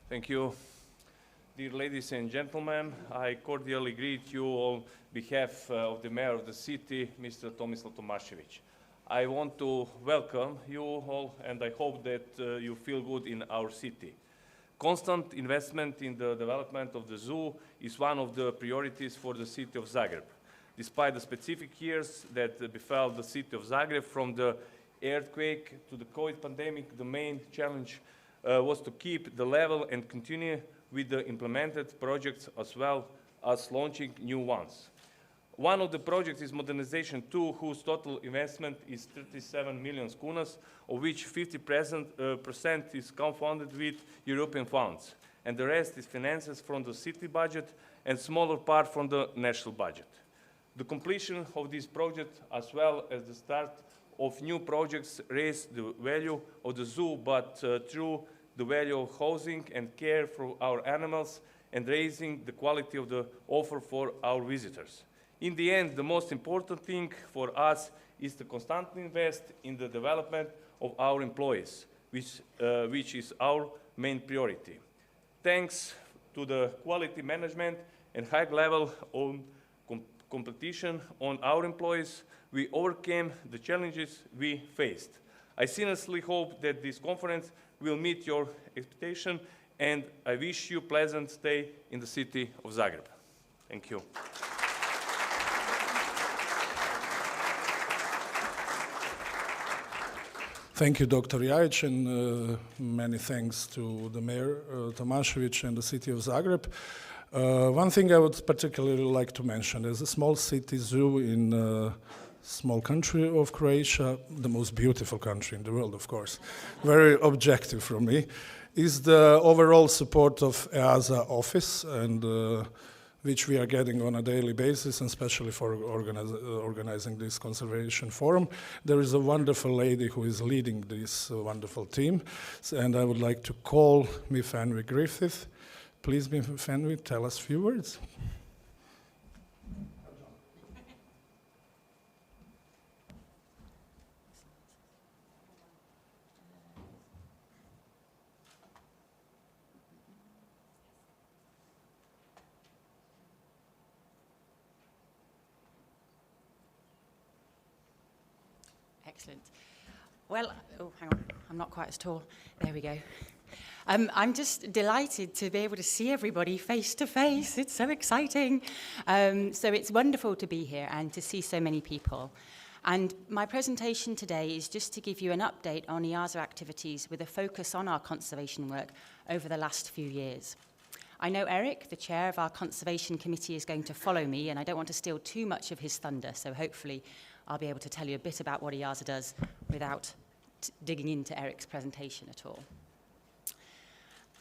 Thank you. Dear ladies and gentlemen, I cordially greet you on behalf of the mayor of the city, Mr. Tomislav Tomašević. I want to welcome you all, and I hope that you feel good in our city. Constant investment in the development of the zoo is one of the priorities for the city of Zagreb. Despite the specific years that befell the city of Zagreb, from the earthquake to the COVID pandemic, the main challenge was to keep the level and continue with the implemented projects as well as launching new ones. One of the projects is Modernization 2, whose total investment is 37 million kunas, of which 50% is co-funded with European funds, and the rest is financed from the city budget and smaller part from the national budget. The completion of this project, as well as the start of new projects, raise the value of the zoo, but through the value of housing and care for our animals and raising the quality of the offer for our visitors. In the end, the most important thing for us is to constantly invest in the development of our employees, which is our main priority. Thanks to the quality management and high level of competition on our employees, we overcame the challenges we faced. I sincerely hope that this conference will meet your expectation, and I wish you a pleasant stay in the city of Zagreb. Thank you. Thank you, Dr. Jajic, and many thanks to the Mayor Tomašević and the city of Zagreb. One thing I would particularly like to mention, as a small city zoo in a small country of Croatia, the most beautiful country in the world, of course, very objective from me, is the overall support of EAZA office, and which we are getting on a daily basis, and especially for organizing this conservation forum. There is a wonderful lady who is leading this wonderful team, and I would like to call Myfanwy Griffith. Please, Myfanwy, tell us a few words. Excellent. Well, oh, hang on, I'm not quite as tall. There we go. I'm just delighted to be able to see everybody face to face. It's so exciting. So it's wonderful to be here and to see so many people. And my presentation today is just to give you an update on EAZA activities with a focus on our conservation work over the last few years. I know Eric, the chair of our conservation committee, is going to follow me, and I don't want to steal too much of his thunder, so hopefully I'll be able to tell you a bit about what EAZA does without digging into Eric's presentation at all.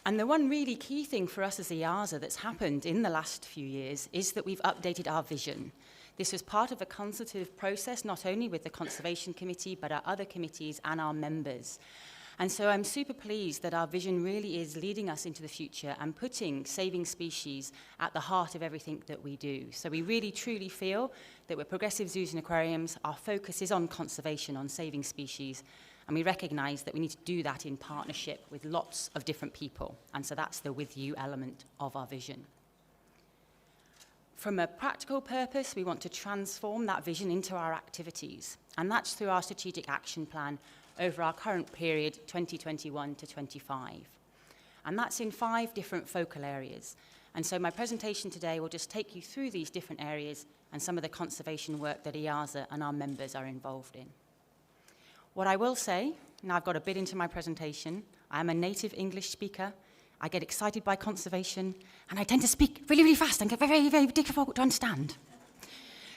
And the one really key thing for us as EAZA that's happened in the last few years is that we've updated our vision. This was part of a consultative process, not only with the Conservation Committee, but our other committees and our members. And so I'm super pleased that our vision really is leading us into the future and putting saving species at the heart of everything that we do. So we really truly feel that we're progressive zoos and aquariums. Our focus is on conservation, on saving species, and we recognize that we need to do that in partnership with lots of different people. And so that's the with you element of our vision. From a practical purpose, we want to transform that vision into our activities. And that's through our strategic action plan over our current period, 2021 to 25. And that's in 5 different focal areas. And so my presentation today will just take you through these different areas and some of the conservation work that EAZA and our members are involved in. What I will say, now I've got a bit into my presentation, I'm a native English speaker, I get excited by conservation, and I tend to speak really, really fast and get very, very difficult to understand.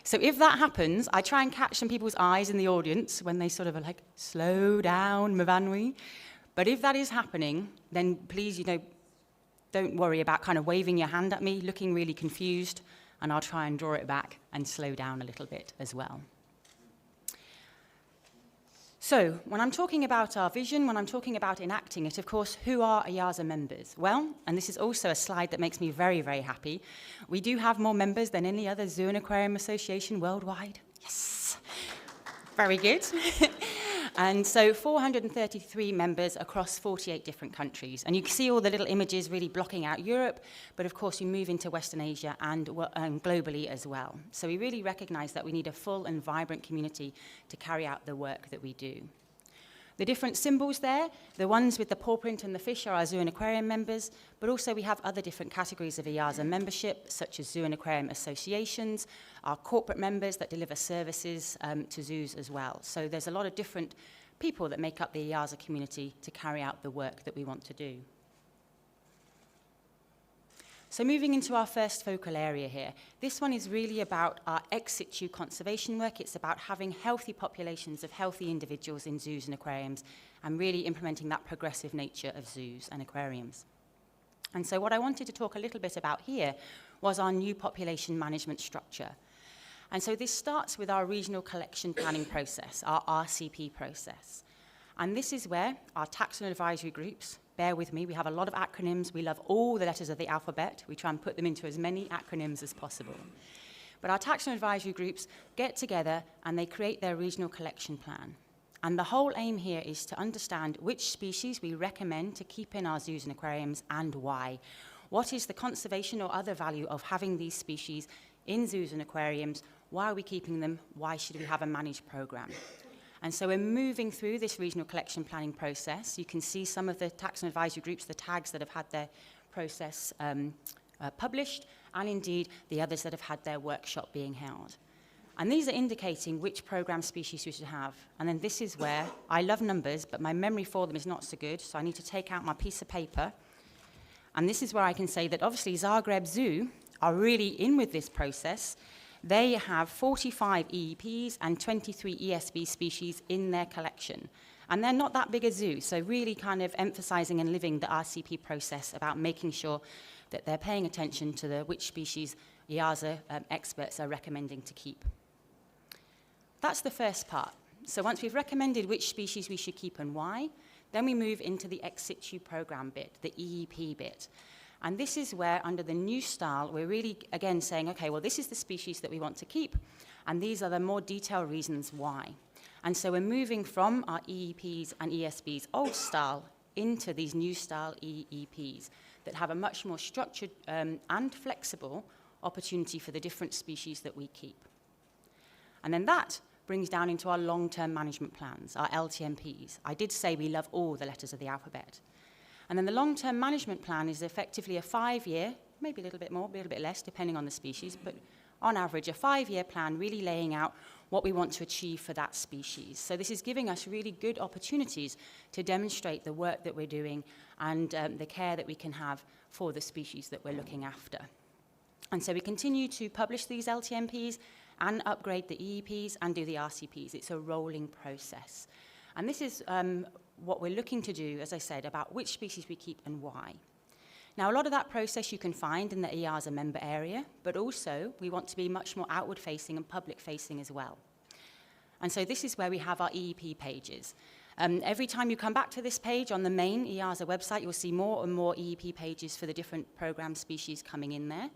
So if that happens, I try and catch some people's eyes in the audience when they sort of are like, slow down, Myfanwy. But if that is happening, then please, don't worry about kind of waving your hand at me, looking really confused, and I'll try and draw it back and slow down a little bit as well. So when I'm talking about our vision, when I'm talking about enacting it, of course, who are EAZA members? Well, and this is also a slide that makes me very, very happy, we do have more members than any other zoo and aquarium association worldwide. Yes! Very good. And so 433 members across 48 different countries. And you can see all the little images really blocking out Europe, but of course we move into Western Asia and globally as well. So we really recognize that we need a full and vibrant community to carry out the work that we do. The different symbols there, the ones with the paw print and the fish are our zoo and aquarium members, but also we have other different categories of EAZA membership, such as zoo and aquarium associations, our corporate members that deliver services to zoos as well. So there's a lot of different people that make up the EAZA community to carry out the work that we want to do. So moving into our first focal area here, this one is really about our ex situ conservation work. It's about having healthy populations of healthy individuals in zoos and aquariums and really implementing that progressive nature of zoos and aquariums. And so what I wanted to talk a little bit about here was our new population management structure. And so this starts with our regional collection planning process, our RCP process. And this is where our taxon advisory groups, bear with me, we have a lot of acronyms. We love all the letters of the alphabet. We try and put them into as many acronyms as possible. But our taxon advisory groups get together and they create their regional collection plan. And the whole aim here is to understand which species we recommend to keep in our zoos and aquariums and why. What is the conservation or other value of having these species in zoos and aquariums? Why are we keeping them? Why should we have a managed program? And so we're moving through this regional collection planning process. You can see some of the taxon advisory groups, the tags that have had their process published, and indeed the others that have had their workshop being held. And these are indicating which program species we should have. And then this is where, I love numbers, but my memory for them is not so good, so I need to take out my piece of paper. And this is where I can say that obviously Zagreb Zoo are really in with this process. They have 45 EEPs and 23 ESB species in their collection. And they're not that big a zoo, so really kind of emphasizing and living the RCP process about making sure that they're paying attention to which species EAZA experts are recommending to keep. That's the first part. So once we've recommended which species we should keep and why, then we move into the ex situ program bit, the EEP bit. And this is where, under the new style, we're really, again, saying, okay, well, this is the species that we want to keep, and these are the more detailed reasons why. And so we're moving from our EEPs and ESBs old style into these new style EEPs that have a much more structured and flexible opportunity for the different species that we keep. And then that brings down into our long-term management plans, our LTMPs. I did say we love all the letters of the alphabet. And then the long-term management plan is effectively a 5-year, maybe a little bit more, a little bit less, depending on the species, but on average, a 5-year plan really laying out what we want to achieve for that species. So this is giving us really good opportunities to demonstrate the work that we're doing and the care that we can have for the species that we're looking after. And so we continue to publish these LTMPs and upgrade the EEPs and do the RCPs. It's a rolling process. And this is what we're looking to do, as I said, about which species we keep and why. Now, a lot of that process you can find in the EAZA member area, but also we want to be much more outward-facing and public-facing as well. And so this is where we have our EEP pages. Every time you come back to this page on the main EAZA website, you'll see more and more EEP pages for the different program species coming in there.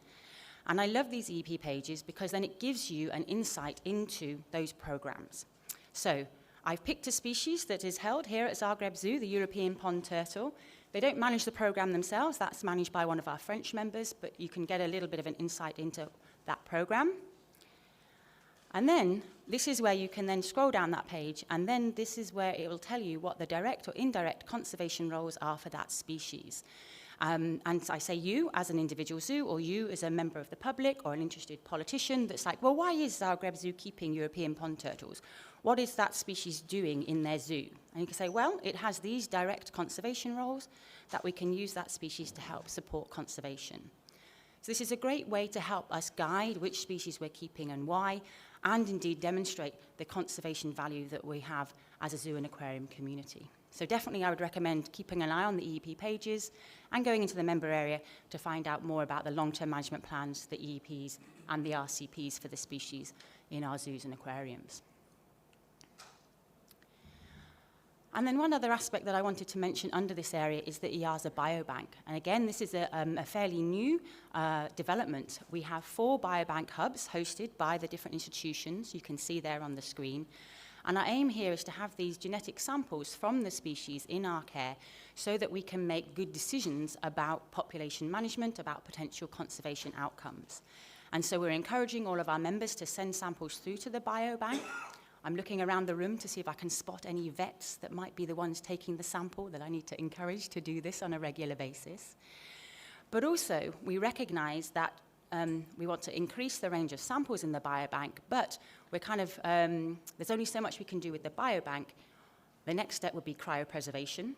And I love these EEP pages because then it gives you an insight into those programs. So I've picked a species that is held here at Zagreb Zoo, the European pond turtle. They don't manage the program themselves. That's managed by one of our French members, but you can get a little bit of an insight into that program. And then this is where you can then scroll down that page, and then this is where it will tell you what the direct or indirect conservation roles are for that species. And I say you as an individual zoo, or you as a member of the public or an interested politician that's like, well, why is Zagreb Zoo keeping European pond turtles? What is that species doing in their zoo? And you can say, well, it has these direct conservation roles that we can use that species to help support conservation. So this is a great way to help us guide which species we're keeping and why, and indeed demonstrate the conservation value that we have as a zoo and aquarium community. So definitely I would recommend keeping an eye on the EEP pages and going into the member area to find out more about the long-term management plans, the EEPs, and the RCPs for the species in our zoos and aquariums. And then one other aspect that I wanted to mention under this area is the EAZA Biobank. And again, this is a fairly new development. We have 4 biobank hubs hosted by the different institutions. You can see there on the screen. And our aim here is to have these genetic samples from the species in our care so that we can make good decisions about population management, about potential conservation outcomes. And so we're encouraging all of our members to send samples through to the biobank. I'm looking around the room to see if I can spot any vets that might be the ones taking the sample that I need to encourage to do this on a regular basis. But also, we recognize that we want to increase the range of samples in the biobank, but we're there's only so much we can do with the biobank. The next step would be cryopreservation,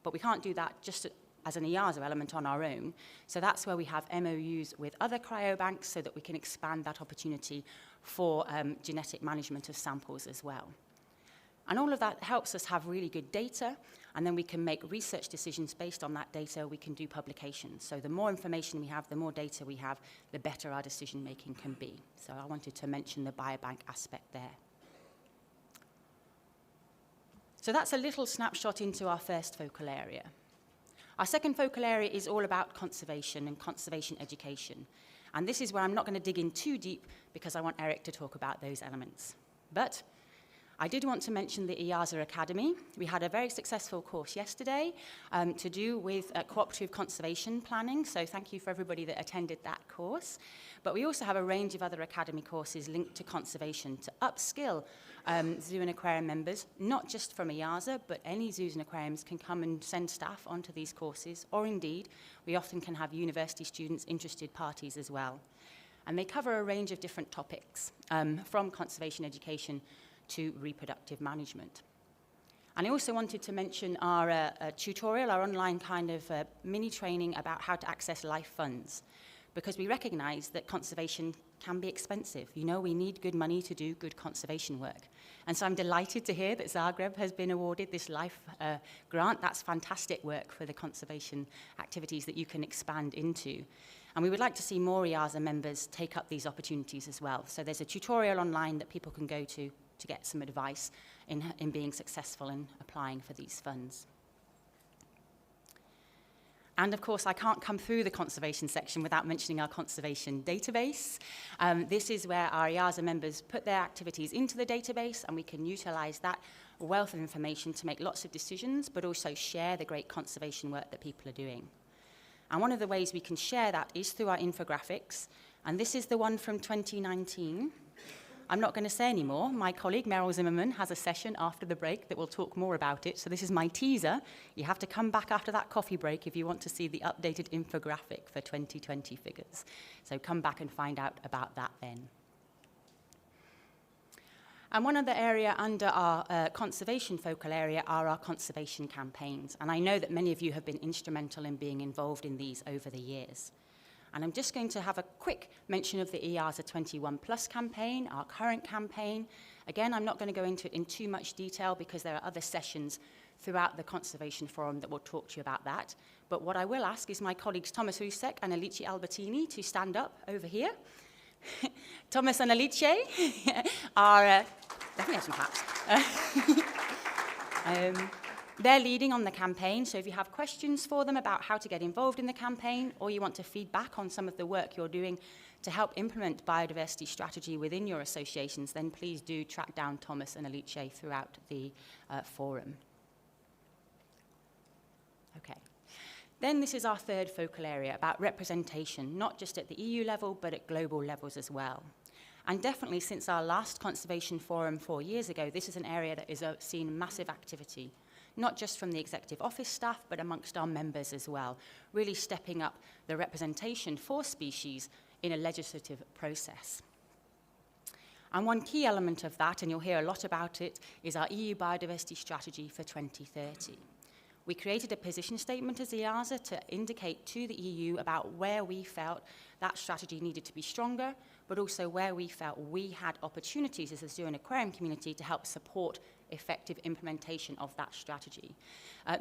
but we can't do that just as an EAZA element on our own. So that's where we have MOUs with other cryobanks so that we can expand that opportunity for genetic management of samples as well. And all of that helps us have really good data, and then we can make research decisions based on that data. We can do publications. So the more information we have, the more data we have, the better our decision making can be. So I wanted to mention the biobank aspect there. So that's a little snapshot into our first focal area. Our second focal area is all about conservation and conservation education. And this is where I'm not going to dig in too deep because I want Eric to talk about those elements. But I did want to mention the EAZA Academy. We had a very successful course yesterday to do with cooperative conservation planning, so thank you for everybody that attended that course. But we also have a range of other academy courses linked to conservation to upskill zoo and aquarium members, not just from EAZA, but any zoos and aquariums can come and send staff onto these courses, or indeed, we often can have university students, interested parties as well. And they cover a range of different topics, from conservation education to reproductive management. And I also wanted to mention our tutorial, our online mini training about how to access life funds, because we recognize that conservation can be expensive. You know, we need good money to do good conservation work. And so I'm delighted to hear that Zagreb has been awarded this life grant. That's fantastic work for the conservation activities that you can expand into. And we would like to see more EAZA members take up these opportunities as well. So there's a tutorial online that people can go to get some advice in being successful in applying for these funds. And of course, I can't come through the conservation section without mentioning our conservation database. This is where our EAZA members put their activities into the database, and we can utilize that wealth of information to make lots of decisions, but also share the great conservation work that people are doing. And one of the ways we can share that is through our infographics. And this is the one from 2019. I'm not going to say any more. My colleague, Meryl Zimmerman, has a session after the break that will talk more about it. So this is my teaser. You have to come back after that coffee break if you want to see the updated infographic for 2020 figures. So come back and find out about that then. And one other area under our conservation focal area are our conservation campaigns. And I know that many of you have been instrumental in being involved in these over the years. And I'm just going to have a quick mention of the EAZA 21+ campaign, our current campaign. Again, I'm not going to go into it in too much detail because there are other sessions throughout the Conservation Forum that will talk to you about that. But what I will ask is my colleagues Thomas Rusek and Alice Albertini to stand up over here. Thomas and Alice are, definitely have some claps. They're leading on the campaign, so if you have questions for them about how to get involved in the campaign, or you want to feed back on some of the work you're doing to help implement biodiversity strategy within your associations, then please do track down Thomas and Alice throughout the forum. Okay. Then this is our third focal area about representation, not just at the EU level, but at global levels as well. And definitely since our last Conservation Forum 4 years ago, this is an area that has seen massive activity, not just from the executive office staff, but amongst our members as well, really stepping up the representation for species in a legislative process. And one key element of that, and you'll hear a lot about it, is our EU biodiversity strategy for 2030. We created a position statement as EAZA to indicate to the EU about where we felt that strategy needed to be stronger, but also where we felt we had opportunities as a zoo and aquarium community to help support effective implementation of that strategy.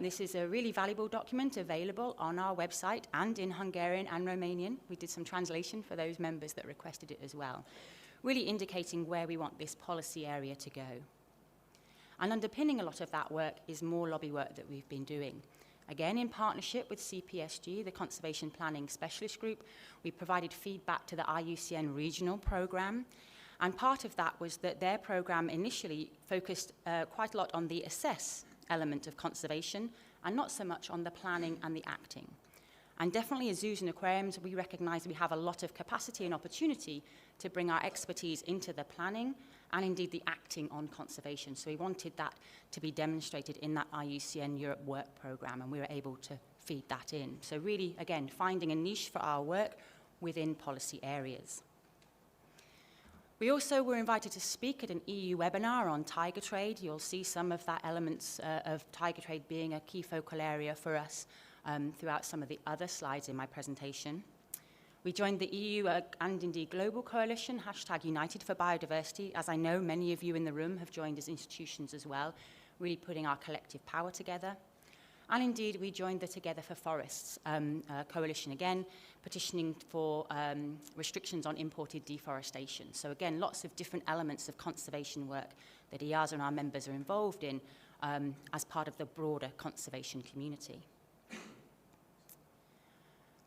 This is a really valuable document available on our website and in Hungarian and Romanian. We did some translation for those members that requested it as well, really indicating where we want this policy area to go. And underpinning a lot of that work is more lobby work that we've been doing. Again, in partnership with CPSG, the Conservation Planning Specialist Group, we provided feedback to the IUCN regional program. And part of that was that their program initially focused quite a lot on the assess element of conservation and not so much on the planning and the acting. And definitely as zoos and aquariums, we recognize we have a lot of capacity and opportunity to bring our expertise into the planning and indeed the acting on conservation. So we wanted that to be demonstrated in that IUCN Europe work program, and we were able to feed that in. So really, again, finding a niche for our work within policy areas. We also were invited to speak at an EU webinar on tiger trade. You'll see some of that elements of tiger trade being a key focal area for us throughout some of the other slides in my presentation. We joined the EU and indeed global coalition, #United for Biodiversity, as I know many of you in the room have joined as institutions as well, really putting our collective power together. And indeed, we joined the Together for Forests coalition again, petitioning for restrictions on imported deforestation. So again, lots of different elements of conservation work that EAZA and our members are involved in as part of the broader conservation community.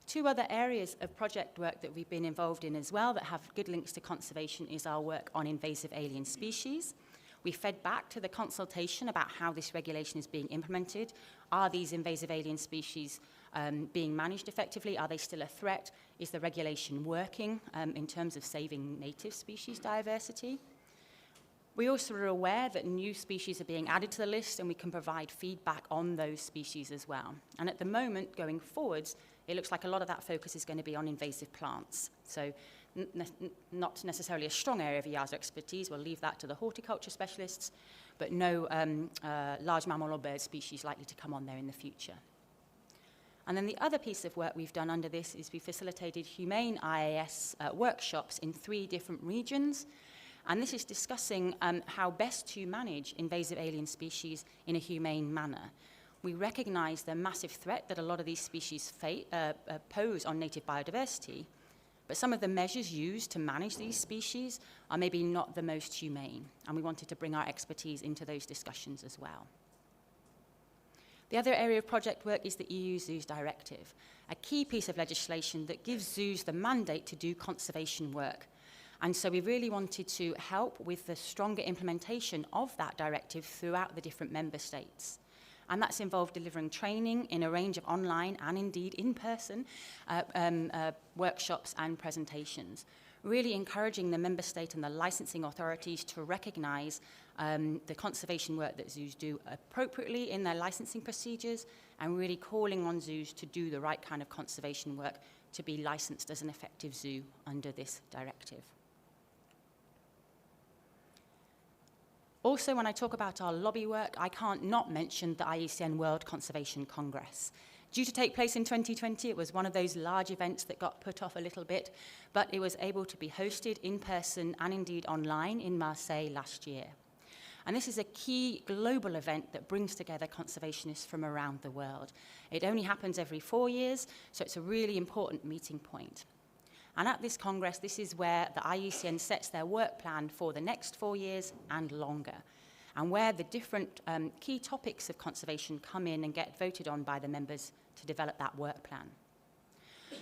Two other areas of project work that we've been involved in as well that have good links to conservation is our work on invasive alien species. We fed back to the consultation about how this regulation is being implemented. Are these invasive alien species being managed effectively? Are they still a threat? Is the regulation working in terms of saving native species diversity? We also are aware that new species are being added to the list, and we can provide feedback on those species as well. And at the moment, going forwards, it looks like a lot of that focus is going to be on invasive plants. So not necessarily a strong area of EAZA expertise. We'll leave that to the horticulture specialists, but no large mammal or bird species likely to come on there in the future. And then the other piece of work we've done under this is we facilitated humane IAS workshops in 3 different regions. And this is discussing how best to manage invasive alien species in a humane manner. We recognize the massive threat that a lot of these species pose on native biodiversity, but some of the measures used to manage these species are maybe not the most humane, and we wanted to bring our expertise into those discussions as well. The other area of project work is the EU Zoos Directive, a key piece of legislation that gives zoos the mandate to do conservation work. And so we really wanted to help with the stronger implementation of that directive throughout the different member states. And that's involved delivering training in a range of online and indeed in-person workshops and presentations, really encouraging the member state and the licensing authorities to recognize the conservation work that zoos do appropriately in their licensing procedures, and really calling on zoos to do the right kind of conservation work to be licensed as an effective zoo under this directive. Also, when I talk about our lobby work, I can't not mention the IUCN World Conservation Congress. Due to take place in 2020, it was one of those large events that got put off a little bit, but it was able to be hosted in person and indeed online in Marseille last year. And this is a key global event that brings together conservationists from around the world. It only happens every 4 years, so it's a really important meeting point. And at this Congress, this is where the IUCN sets their work plan for the next 4 years and longer, and where the different key topics of conservation come in and get voted on by the members to develop that work plan.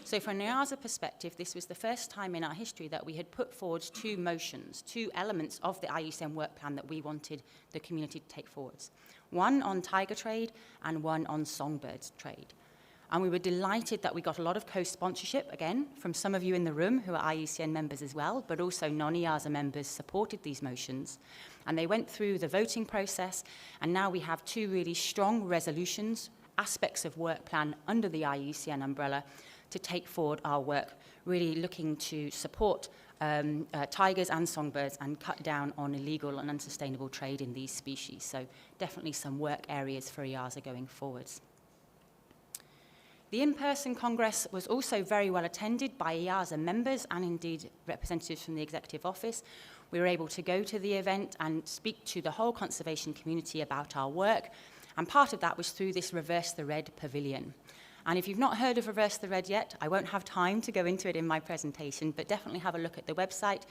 So from an EAZA perspective, this was the first time in our history that we had put forward 2 motions, 2 elements of the IUCN work plan that we wanted the community to take forwards. One on tiger trade and one on songbird trade. And we were delighted that we got a lot of co-sponsorship, again, from some of you in the room who are IUCN members as well, but also non-EAZA members supported these motions. And they went through the voting process, and now we have 2 really strong resolutions, aspects of work plan under the IUCN umbrella to take forward our work, really looking to support tigers and songbirds and cut down on illegal and unsustainable trade in these species. So definitely some work areas for EAZA going forwards. The in-person Congress was also very well attended by EAZA members and indeed representatives from the Executive Office. We were able to go to the event and speak to the whole conservation community about our work, and part of that was through this Reverse the Red pavilion. And if you've not heard of Reverse the Red yet, I won't have time to go into it in my presentation, but definitely have a look at the website.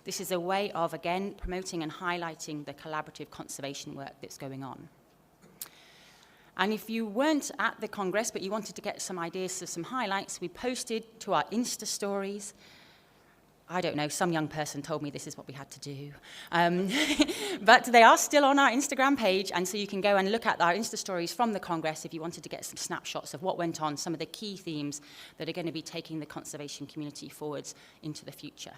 This is a way of, again, promoting and highlighting the collaborative conservation work that's going on. And if you weren't at the Congress, but you wanted to get some ideas of some highlights, we posted to our Insta stories I don't know, some young person told me this is what we had to do. But they are still on our Instagram page, and so you can go and look at our Insta stories from the Congress if you wanted to get some snapshots of what went on, some of the key themes that are going to be taking the conservation community forwards into the future.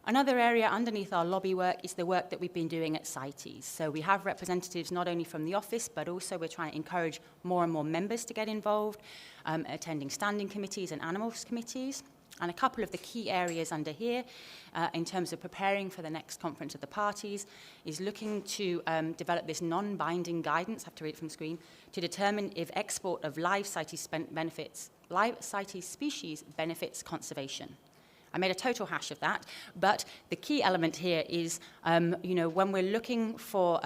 Another area underneath our lobby work is the work that we've been doing at CITES. So we have representatives not only from the office, but also we're trying to encourage more and more members to get involved, attending standing committees and animals committees. And a couple of the key areas under here, in terms of preparing for the next conference of the parties, is looking to develop this non-binding guidance, I have to read it from the screen, to determine if export of live CITES species benefits conservation. I made a total hash of that, but the key element here is, when we're looking for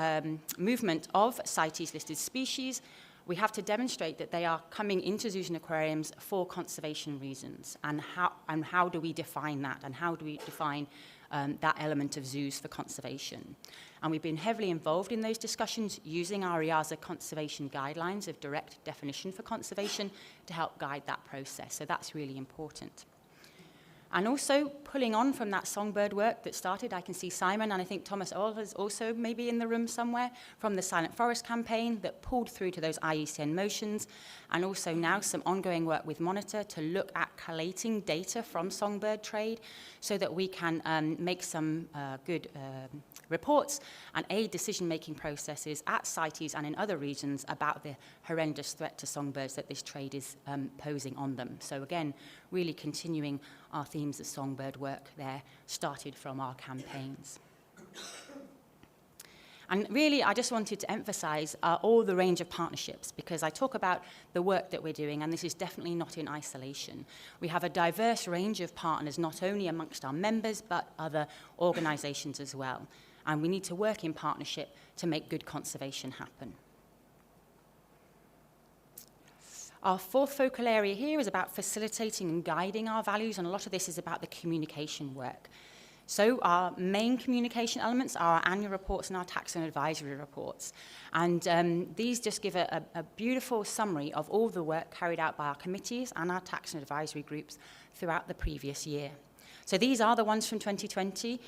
movement of CITES-listed species, we have to demonstrate that they are coming into zoos and aquariums for conservation reasons. And how do we define that? And how do we define that element of zoos for conservation? And we've been heavily involved in those discussions using our EAZA conservation guidelines of direct definition for conservation to help guide that process. So that's really important. And also, pulling on from that songbird work that started, I can see Simon, and I think Thomas is also maybe in the room somewhere, from the Silent Forest campaign that pulled through to those IUCN motions, and also now some ongoing work with Monitor to look at collating data from songbird trade so that we can make some good reports and aid decision-making processes at CITES and in other regions about the horrendous threat to songbirds that this trade is posing on them. So again, really continuing our themes of songbird work there, started from our campaigns. And really, I just wanted to emphasize all the range of partnerships, because I talk about the work that we're doing, and this is definitely not in isolation. We have a diverse range of partners, not only amongst our members, but other organizations as well. And we need to work in partnership to make good conservation happen. Our fourth focal area here is about facilitating and guiding our values, and a lot of this is about the communication work. So our main communication elements are our annual reports and our taxon advisory reports. And these just give a beautiful summary of all the work carried out by our committees and our taxon advisory groups throughout the previous year. So these are the ones from 2020.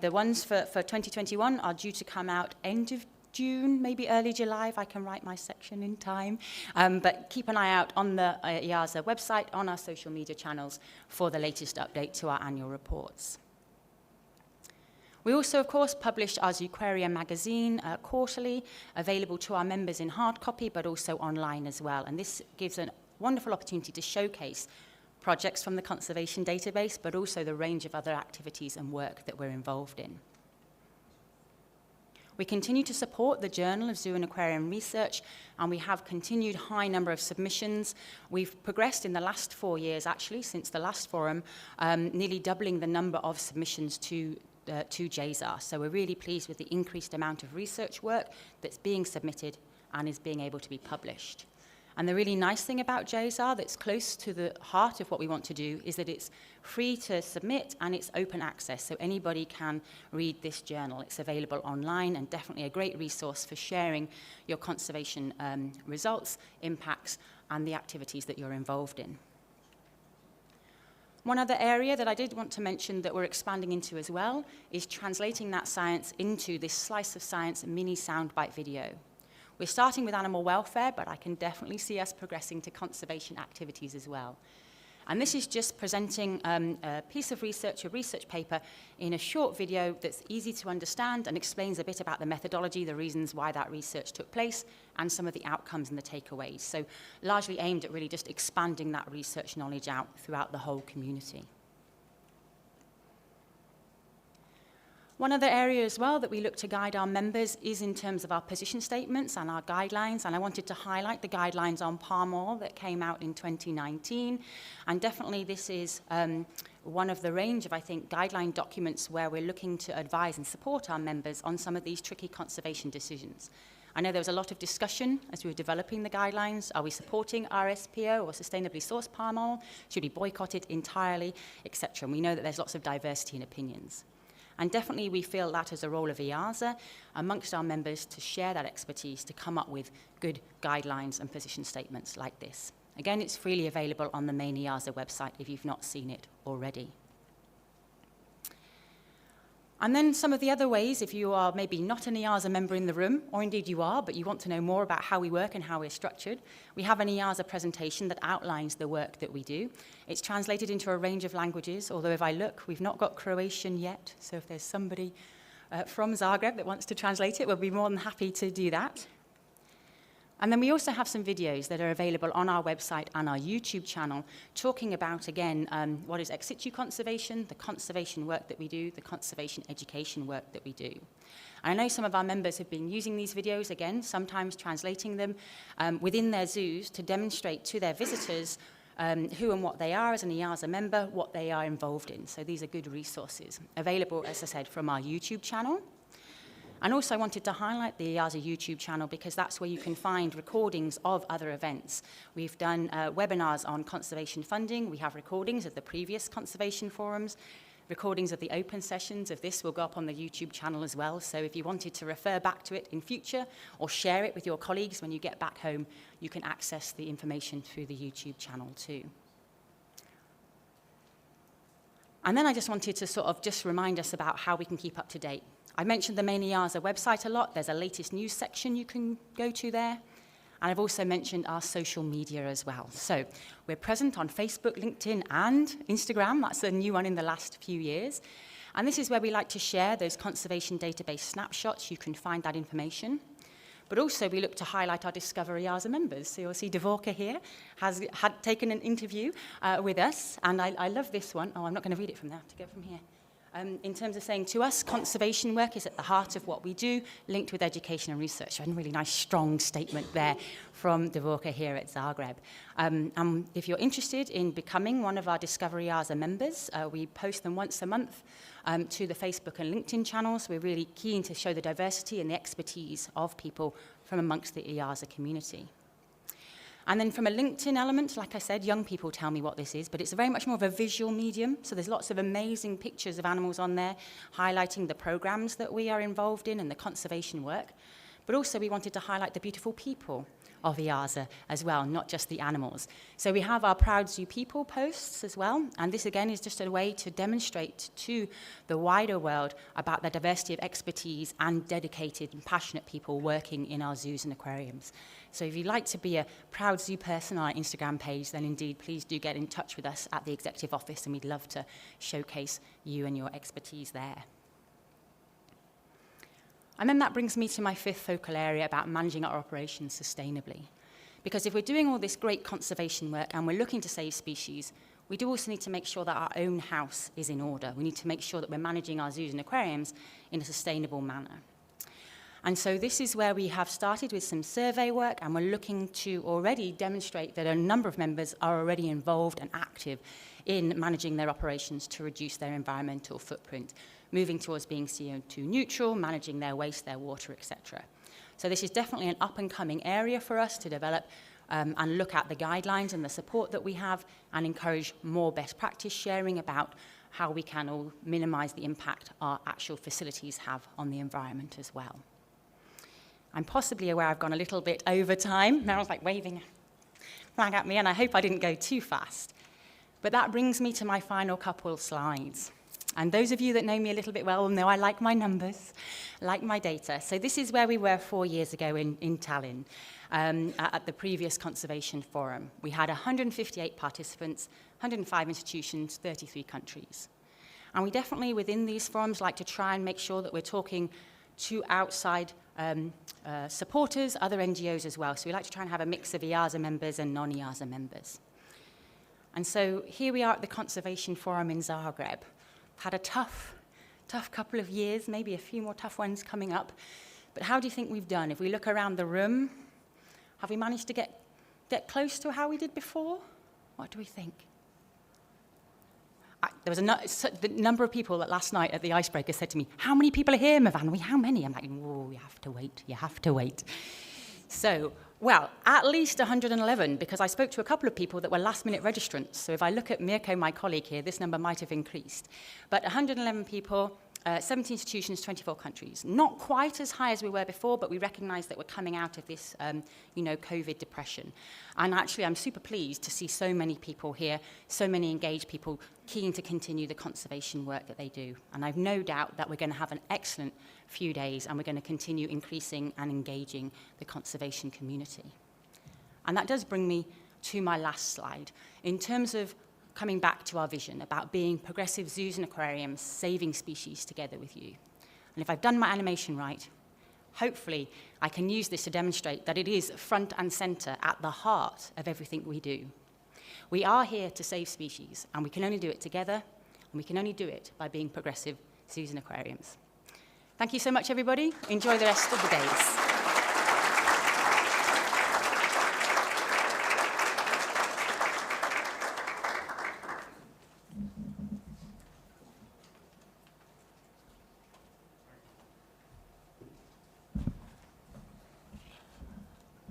The ones for 2021 are due to come out end of June, maybe early July, if I can write my section in time. But keep an eye out on the EAZA website, on our social media channels, for the latest update to our annual reports. We also, of course, published our Zooquarium magazine quarterly, available to our members in hard copy, but also online as well. And this gives a wonderful opportunity to showcase projects from the conservation database, but also the range of other activities and work that we're involved in. We continue to support the Journal of Zoo and Aquarium Research, and we have continued high number of submissions. We've progressed in the last 4 years, actually, since the last forum, nearly doubling the number of submissions to JSAR. So we're really pleased with the increased amount of research work that's being submitted and is being able to be published. And the really nice thing about JSAR that's close to the heart of what we want to do is that it's free to submit and it's open access, so anybody can read this journal. It's available online and definitely a great resource for sharing your conservation results, impacts, and the activities that you're involved in. One other area that I did want to mention that we're expanding into as well is translating that science into this Slice of Science mini soundbite video. We're starting with animal welfare, but I can definitely see us progressing to conservation activities as well. And this is just presenting a piece of research, a research paper, in a short video that's easy to understand and explains a bit about the methodology, the reasons why that research took place, and some of the outcomes and the takeaways. So largely aimed at really just expanding that research knowledge out throughout the whole community. One other area as well that we look to guide our members is in terms of our position statements and our guidelines, and I wanted to highlight the guidelines on palm oil that came out in 2019, and definitely this is one of the range of, I think, guideline documents where we're looking to advise and support our members on some of these tricky conservation decisions. I know there was a lot of discussion as we were developing the guidelines. Are we supporting RSPO or sustainably sourced palm oil? Should we boycott it entirely, etc.? And we know that there's lots of diversity in opinions. And definitely we feel that is a role of EAZA amongst our members to share that expertise, to come up with good guidelines and position statements like this. Again, it's freely available on the main EAZA website if you've not seen it already. And then some of the other ways, if you are maybe not an EAZA member in the room, or indeed you are, but you want to know more about how we work and how we're structured, we have an EAZA presentation that outlines the work that we do. It's translated into a range of languages, although if I look, we've not got Croatian yet, so if there's somebody from Zagreb that wants to translate it, we'll be more than happy to do that. And then we also have some videos that are available on our website and our YouTube channel talking about, again, what is ex situ conservation, the conservation work that we do, the conservation education work that we do. And I know some of our members have been using these videos, again, sometimes translating them within their zoos to demonstrate to their visitors who and what they are as an EAZA member, what they are involved in. So these are good resources available, as I said, from our YouTube channel. And also I wanted to highlight the EAZA YouTube channel because that's where you can find recordings of other events. We've done webinars on conservation funding. We have recordings of the previous conservation forums. Recordings of the open sessions of this will go up on the YouTube channel as well. So if you wanted to refer back to it in future or share it with your colleagues when you get back home, you can access the information through the YouTube channel too. And then I just wanted to sort of just remind us about how we can keep up to date. I mentioned the main EAZA website a lot. There's a latest news section you can go to there. And I've also mentioned our social media as well. So we're present on Facebook, LinkedIn, and Instagram. That's a new one in the last few years. And this is where we like to share those conservation database snapshots. You can find that information. But also we look to highlight our Discover EAZA members. So you'll see Dvorka here had taken an interview with us. And I love this one. Oh, I'm not going to read it from there. I have to go from here. In terms of saying to us, conservation work is at the heart of what we do, linked with education and research. A really nice, strong statement there from Dvorka here at Zagreb. If you're interested in becoming one of our Discover EAZA members, we post them once a month to the Facebook and LinkedIn channels. We're really keen to show the diversity and the expertise of people from amongst the EAZA community. And then from a LinkedIn element, like I said, young people tell me what this is, but it's very much more of a visual medium. So there's lots of amazing pictures of animals on there, highlighting the programs that we are involved in and the conservation work. But also we wanted to highlight the beautiful people of EAZA as well, not just the animals. So we have our Proud Zoo People posts as well, and this again is just a way to demonstrate to the wider world about the diversity of expertise and dedicated and passionate people working in our zoos and aquariums. So if you'd like to be a Proud Zoo person on our Instagram page, then indeed please do get in touch with us at the Executive Office, and we'd love to showcase you and your expertise there. And then that brings me to my fifth focal area about managing our operations sustainably. Because if we're doing all this great conservation work and we're looking to save species, we do also need to make sure that our own house is in order. We need to make sure that we're managing our zoos and aquariums in a sustainable manner. And so this is where we have started with some survey work, and we're looking to already demonstrate that a number of members are already involved and active in managing their operations to reduce their environmental footprint, moving towards being CO2 neutral, managing their waste, their water, etc. So this is definitely an up-and-coming area for us to develop and look at the guidelines and the support that we have and encourage more best practice sharing about how we can all minimize the impact our actual facilities have on the environment as well. I'm possibly aware I've gone a little bit over time. Meryl's like waving a flag at me, and I hope I didn't go too fast. But that brings me to my final couple of slides. And those of you that know me a little bit well will know I like my numbers, like my data. So this is where we were 4 years ago in Tallinn at the previous Conservation Forum. We had 158 participants, 105 institutions, 33 countries. And we definitely, within these forums, like to try and make sure that we're talking to outside supporters, other NGOs as well. So we like to try and have a mix of EAZA members and non-EAZA members. And so here we are at the Conservation Forum in Zagreb. Had a tough couple of years, maybe a few more tough ones coming up. But how do you think we've done? If we look around the room, have we managed to get close to how we did before? What do we think? There was the number of people that last night at the Icebreaker said to me, how many people are here, Myfanwy? How many? I'm like, oh, you have to wait. So, well, at least 111, because I spoke to a couple of people that were last-minute registrants. So if I look at Mirko, my colleague here, this number might have increased. But 111 people, 70 institutions, 24 countries. Not quite as high as we were before, but we recognise that we're coming out of this, COVID depression. And actually, I'm super pleased to see so many people here, so many engaged people keen to continue the conservation work that they do. And I've no doubt that we're going to have an excellent few days, and we're going to continue increasing and engaging the conservation community. And that does bring me to my last slide. In terms of coming back to our vision about being progressive zoos and aquariums, saving species together with you. And if I've done my animation right, hopefully I can use this to demonstrate that it is front and center at the heart of everything we do. We are here to save species, and we can only do it together, and we can only do it by being progressive zoos and aquariums. Thank you so much, everybody. Enjoy the rest of the days.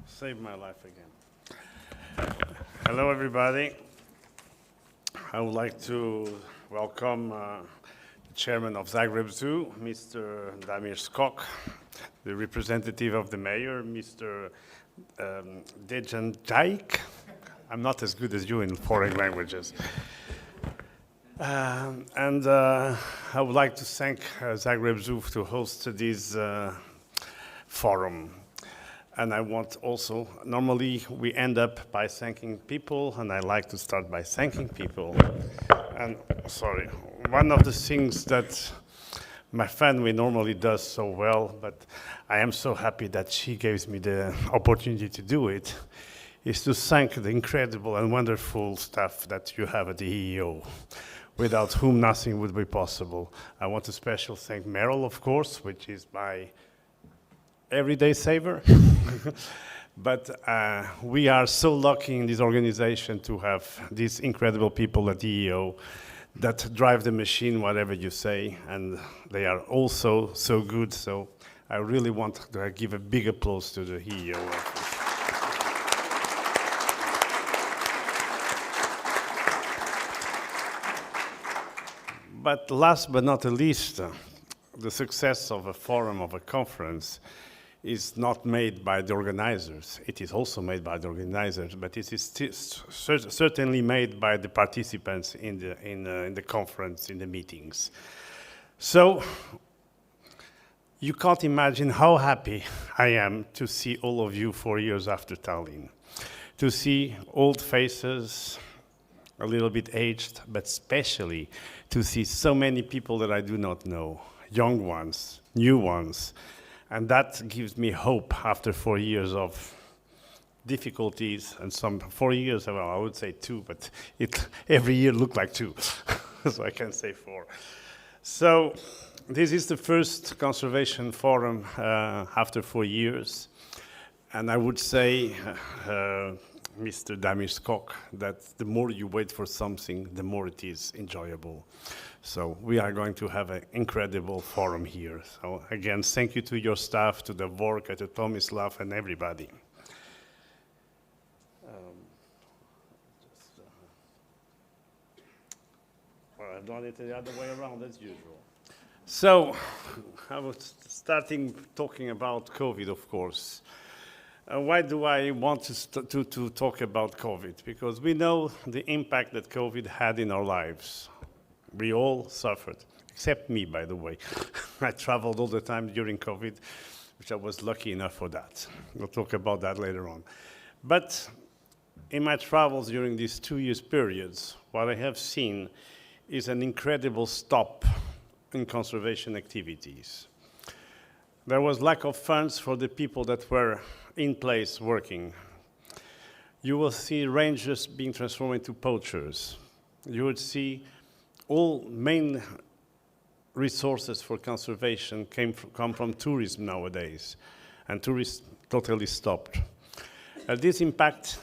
Saved my life again. Hello, everybody. I would like to welcome the chairman of Zagreb Zoo, Mr. Damir Skok, the representative of the mayor, Mr. Dejan Jajk. I'm not as good as you in foreign languages. And I would like to thank Zagreb Zoo to host this forum. And I want also, normally we end up by thanking people, and I like to start by thanking people. And sorry, one of the things that Myfanwy normally does so well, but I am so happy that she gives me the opportunity to do it, is to thank the incredible and wonderful staff that you have at the EEO, without whom nothing would be possible. I want to special thank Marlow, of course, which is my everyday saver. But we are so lucky in this organization to have these incredible people at the EEO that drive the machine, whatever you say, and they are also so good. So I really want to give a big applause to the EEO office. But last but not the least, the success of a forum, of a conference, is not made by the organizers. It is also made by the organizers, but it is certainly made by the participants in the conference, in the meetings. So you can't imagine how happy I am to see all of you 4 years after Tallinn, to see old faces, a little bit aged, but especially to see so many people that I do not know, young ones, new ones. And that gives me hope after 4 years of difficulties, and some 4 years, well, I would say 2, but every year looked like 2, so I can say 4. So this is the first conservation forum after 4 years, and I would say, Mr. Damir Skok, that the more you wait for something, the more it is enjoyable. So we are going to have an incredible forum here. So again, thank you to your staff, to the work, to Tomislav and everybody. Well, I've done it the other way around as usual. So I was starting talking about COVID, of course. Why do I want to talk about COVID? Because we know the impact that COVID had in our lives. We all suffered, except me, by the way. I traveled all the time during COVID, which I was lucky enough for that. We'll talk about that later on. But in my travels during these 2 years periods, what I have seen is an incredible stop in conservation activities. There was lack of funds for the people that were in place working. You will see rangers being transformed into poachers. You would see all main resources for conservation come from tourism nowadays, and tourism totally stopped. This impact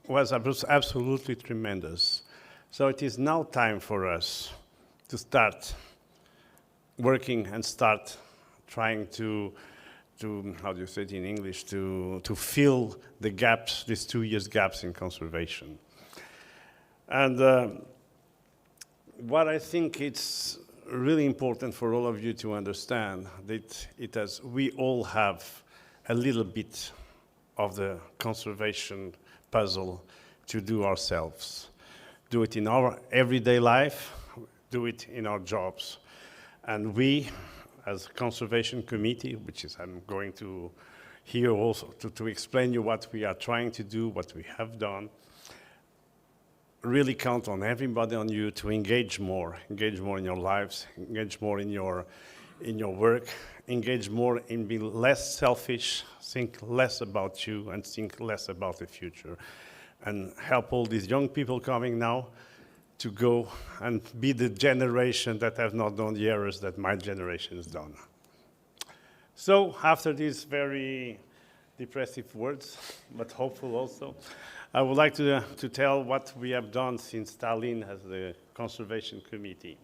was absolutely tremendous. So it is now time for us to start working and start trying to how do you say it in English, to fill the gaps, these 2 years gaps in conservation. And what I think it's really important for all of you to understand that we all have a little bit of the conservation puzzle to do ourselves. Do it in our everyday life, do it in our jobs. And we, as a conservation committee, which is I'm going to here also to explain you what we are trying to do, what we have done, really count on everybody on you to engage more in your lives, engage more in your work, engage more in being less selfish, think less about you and think less about the future, and help all these young people coming now to go and be the generation that have not done the errors that my generation has done. So after these very depressive words, but hopeful also, I would like to tell what we have done since Tallinn as the Conservation Committee.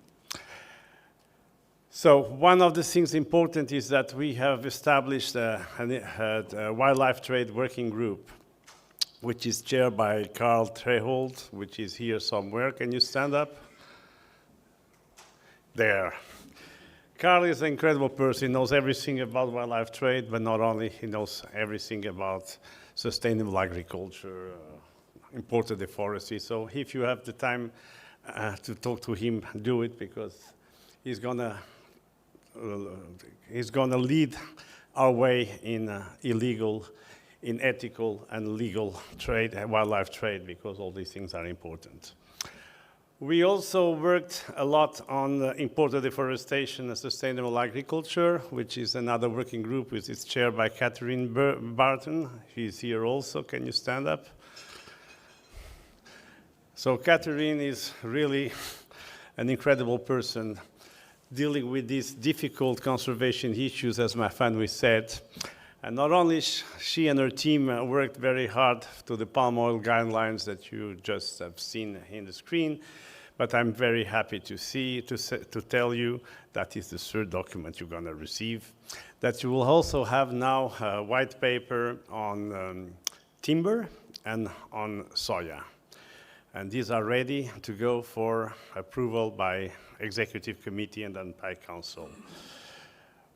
So one of the things important is that we have established a wildlife trade working group, which is chaired by Carl Trehold, which is here somewhere. Can you stand up? There. Carl is an incredible person. He knows everything about wildlife trade, but not only, he knows everything about sustainable agriculture, imported forestry. So if you have the time to talk to him, do it, because he's gonna lead our way in illegal, in ethical and legal trade, wildlife trade, because all these things are important. We also worked a lot on imported deforestation and sustainable agriculture, which is another working group, which is chaired by Corinne Barton. She's here also. Can you stand up? So Corinne is really an incredible person dealing with these difficult conservation issues, as Myfanwy said. And not only she and her team worked very hard to the palm oil guidelines that you just have seen in the screen, but I'm very happy to tell you that is the third document you're going to receive, that you will also have now a white paper on timber and on soya. And these are ready to go for approval by Executive Committee and then by Council.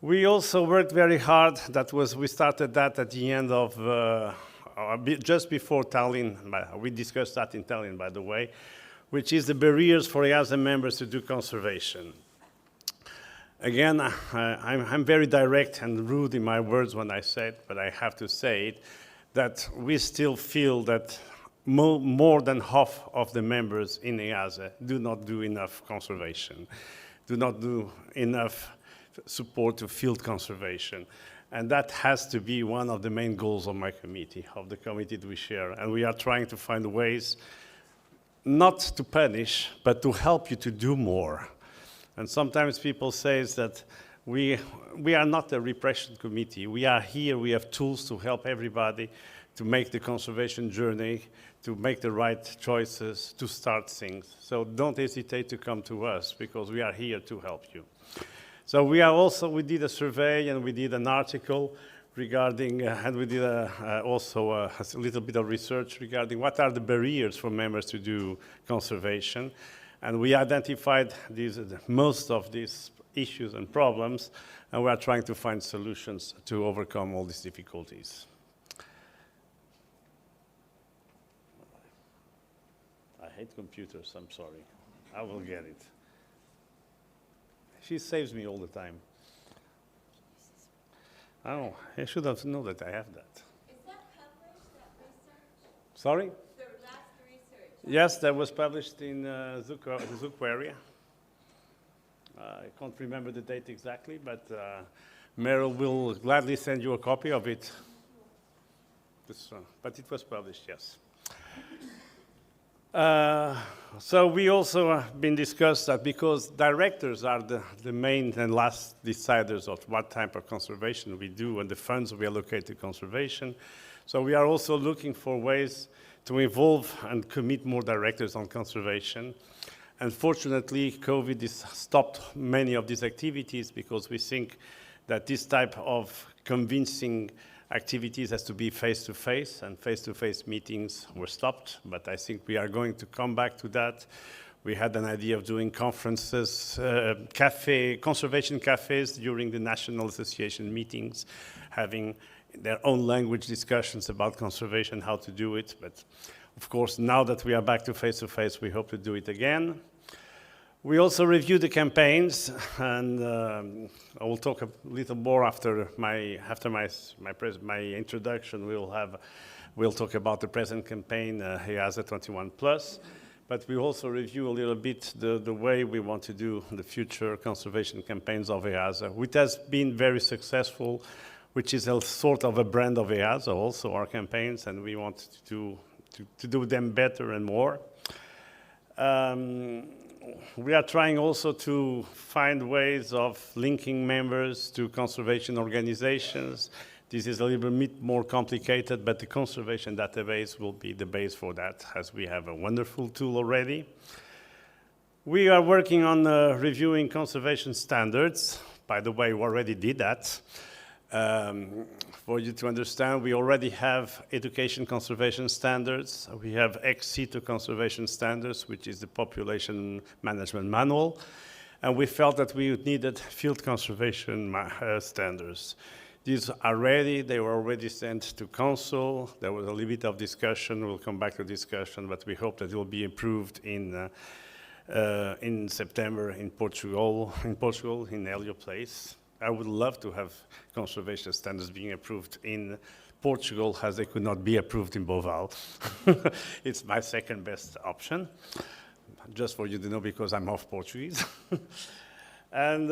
We also worked very hard. We started that at the end of, just before Tallinn. We discussed that in Tallinn, by the way, which is the barriers for EAZA members to do conservation. Again, I'm very direct and rude in my words when I say it, but I have to say it, that we still feel that more than half of the members in EAZA do not do enough conservation, do not do enough support to field conservation. And that has to be one of the main goals of my committee, of the committee that we share. And we are trying to find ways not to punish, but to help you to do more. And sometimes people say that we are not a repression committee. We are here, we have tools to help everybody to make the conservation journey, to make the right choices, to start things. So don't hesitate to come to us, because we are here to help you. So we did a survey and we did an article regarding, and we did also a little bit of research regarding what are the barriers for members to do conservation. And we identified most of these issues and problems, and we are trying to find solutions to overcome all these difficulties. I hate computers, I'm sorry. I will get it. She saves me all the time. Oh, I should have known that I have that. Is that published, that research? Sorry? The last research? Yes, that was published in the Zuk area. I can't remember the date exactly, but Meryl will gladly send you a copy of it. But it was published, yes. So we also have been discussed that because directors are the main and last deciders of what type of conservation we do and the funds we allocate to conservation. So we are also looking for ways to involve and commit more directors on conservation. Unfortunately, COVID has stopped many of these activities because we think that this type of convincing activities has to be face-to-face, and face-to-face meetings were stopped, but I think we are going to come back to that We had an idea of doing conferences, conservation cafes during the National Association meetings, having their own language discussions about conservation, how to do it. But of course, now that we are back to face, we hope to do it again. We also review the campaigns, and I will talk a little more after my introduction. We'll talk about the present campaign, EAZA 21+. But we also review a little bit the way we want to do the future conservation campaigns of EAZA, which has been very successful, which is a sort of a brand of EAZA also, our campaigns, and we want to do them better and more. We are trying also to find ways of linking members to conservation organizations. This is a little bit more complicated, but the conservation database will be the base for that, as we have a wonderful tool already. We are working on reviewing conservation standards. By the way, we already did that. For you to understand, we already have education conservation standards. We have ex situ conservation standards, which is the population management manual. And we felt that we needed field conservation standards. These are ready. They were already sent to Council. There was a little bit of discussion. We'll come back to discussion, but we hope that it will be approved in September in Portugal, in Helio Place. I would love to have conservation standards being approved in Portugal, as they could not be approved in Beauval. It's my second best option, just for you to know, because I'm half Portuguese. And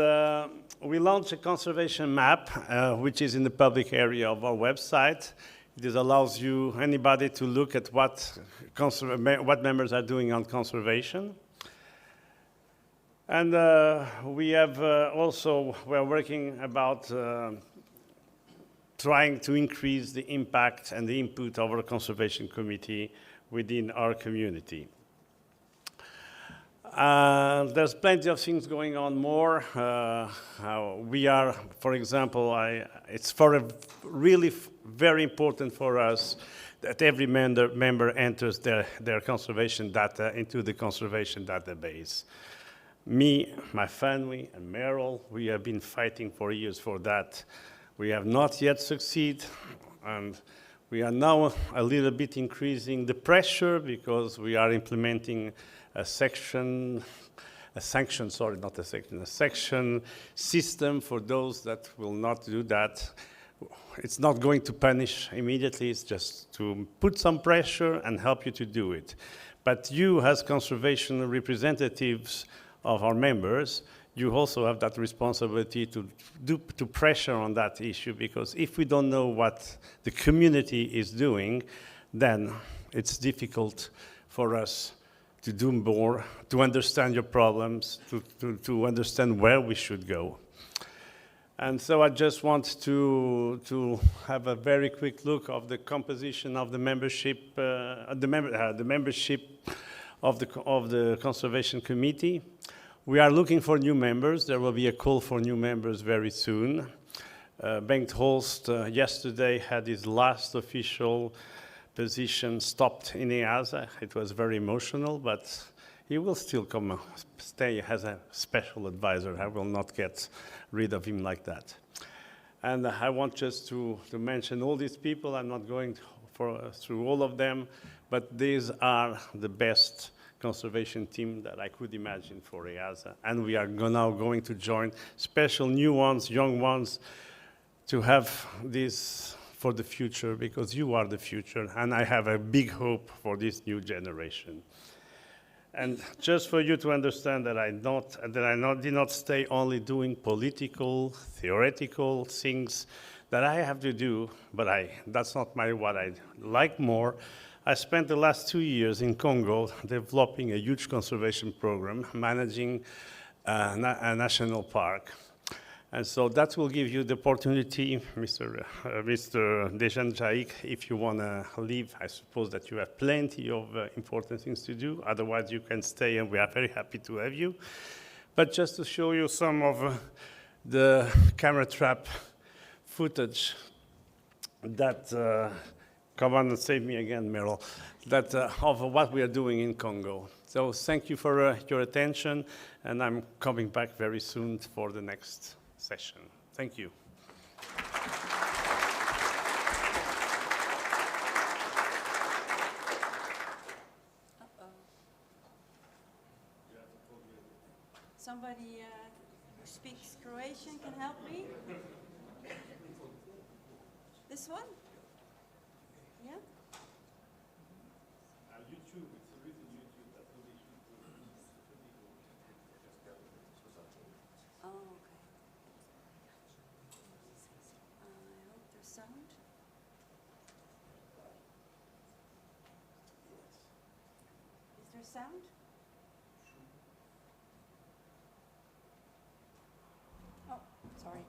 we launched a conservation map, which is in the public area of our website. This allows anybody to look at what members are doing on conservation. And we have we're working about trying to increase the impact and the input of our conservation committee within our community. There's plenty of things going on more. We are, for example, it's really very important for us that every member enters their conservation data into the conservation database. Me, Myfanwy, and Marlow, we have been fighting for years for that. We have not yet succeeded, and we are now a little bit increasing the pressure because we are implementing a section system for those that will not do that. It's not going to punish immediately, it's just to put some pressure and help you to do it. But you, as conservation representatives of our members, you also have that responsibility to pressure on that issue, because if we don't know what the community is doing, then it's difficult for us to do more, to understand your problems, to understand where we should go. And so I just want to have a very quick look of the composition of the membership, the membership of the Conservation Committee. We are looking for new members. There will be a call for new members very soon. Bengt Holst yesterday had his last official position stopped in EAZA. It was very emotional, but he will still stay as a special advisor. I will not get rid of him like that. And I want just to mention all these people. I'm not going through all of them, but these are the best conservation team that I could imagine for EAZA. And we are now going to join special new ones, young ones, to have this for the future, because you are the future, and I have a big hope for this new generation. And just for you to understand that I did not stay only doing political, theoretical things that I have to do, but that's not what I like more. I spent the last 2 years in Congo developing a huge conservation program, managing a national park. And so that will give you the opportunity, Mr. Dejan, if you want to leave. I suppose that you have plenty of important things to do. Otherwise, you can stay, and we are very happy to have you. But just to show you some of the camera trap footage that come on and save me again, Meryl, that of what we are doing in Congo. So thank you for your attention, and I'm coming back very soon for the next session. Thank you. Somebody who speaks Croatian can help me? This one? Yeah? YouTube, it's written YouTube, that's what they should do. Oh, okay. I hope there's sound. Is there sound? Oh, sorry.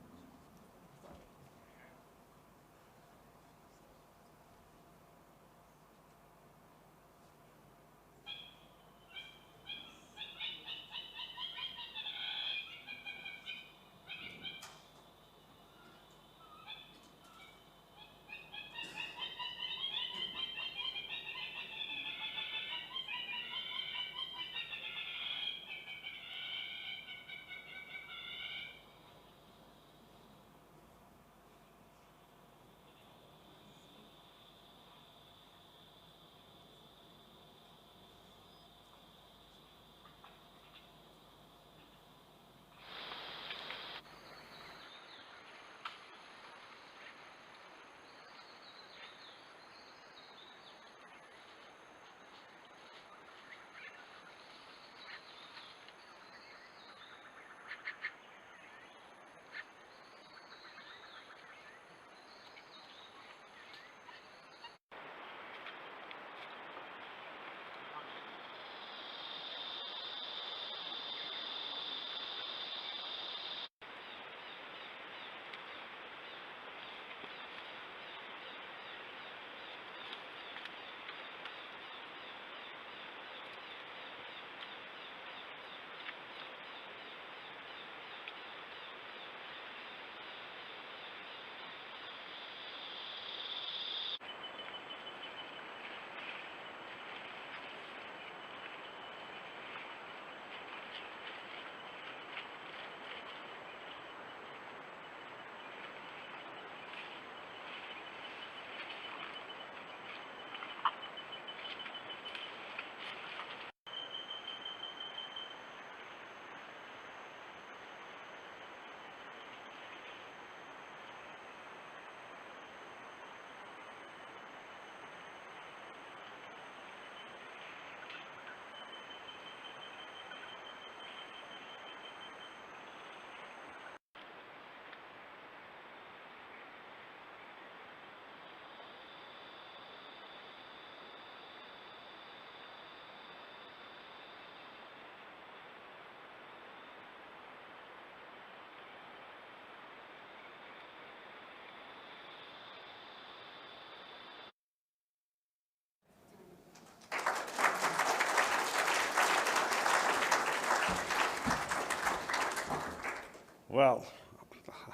Well,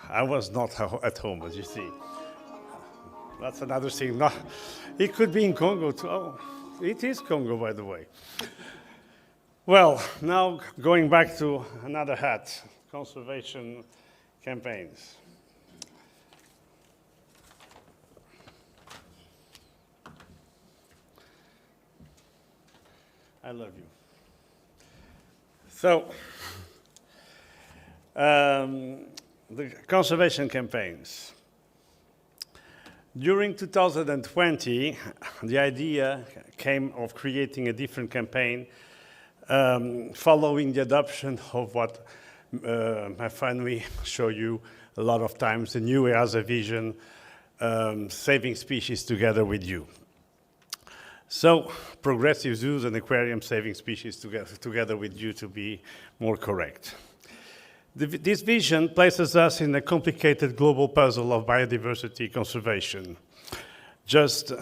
I was not at home, as you see. That's another thing. No, it could be in Congo too. Oh, it is Congo, by the way. Well, now going back to another hat, conservation campaigns. I love you. So, the conservation campaigns. During 2020, the idea came of creating a different campaign following the adoption of what Myfanwy show you a lot of times, the new EAZA Vision, saving species together with you. So, progressive zoos and aquarium saving species together with you, to be more correct. This vision places us in a complicated global puzzle of biodiversity conservation. Just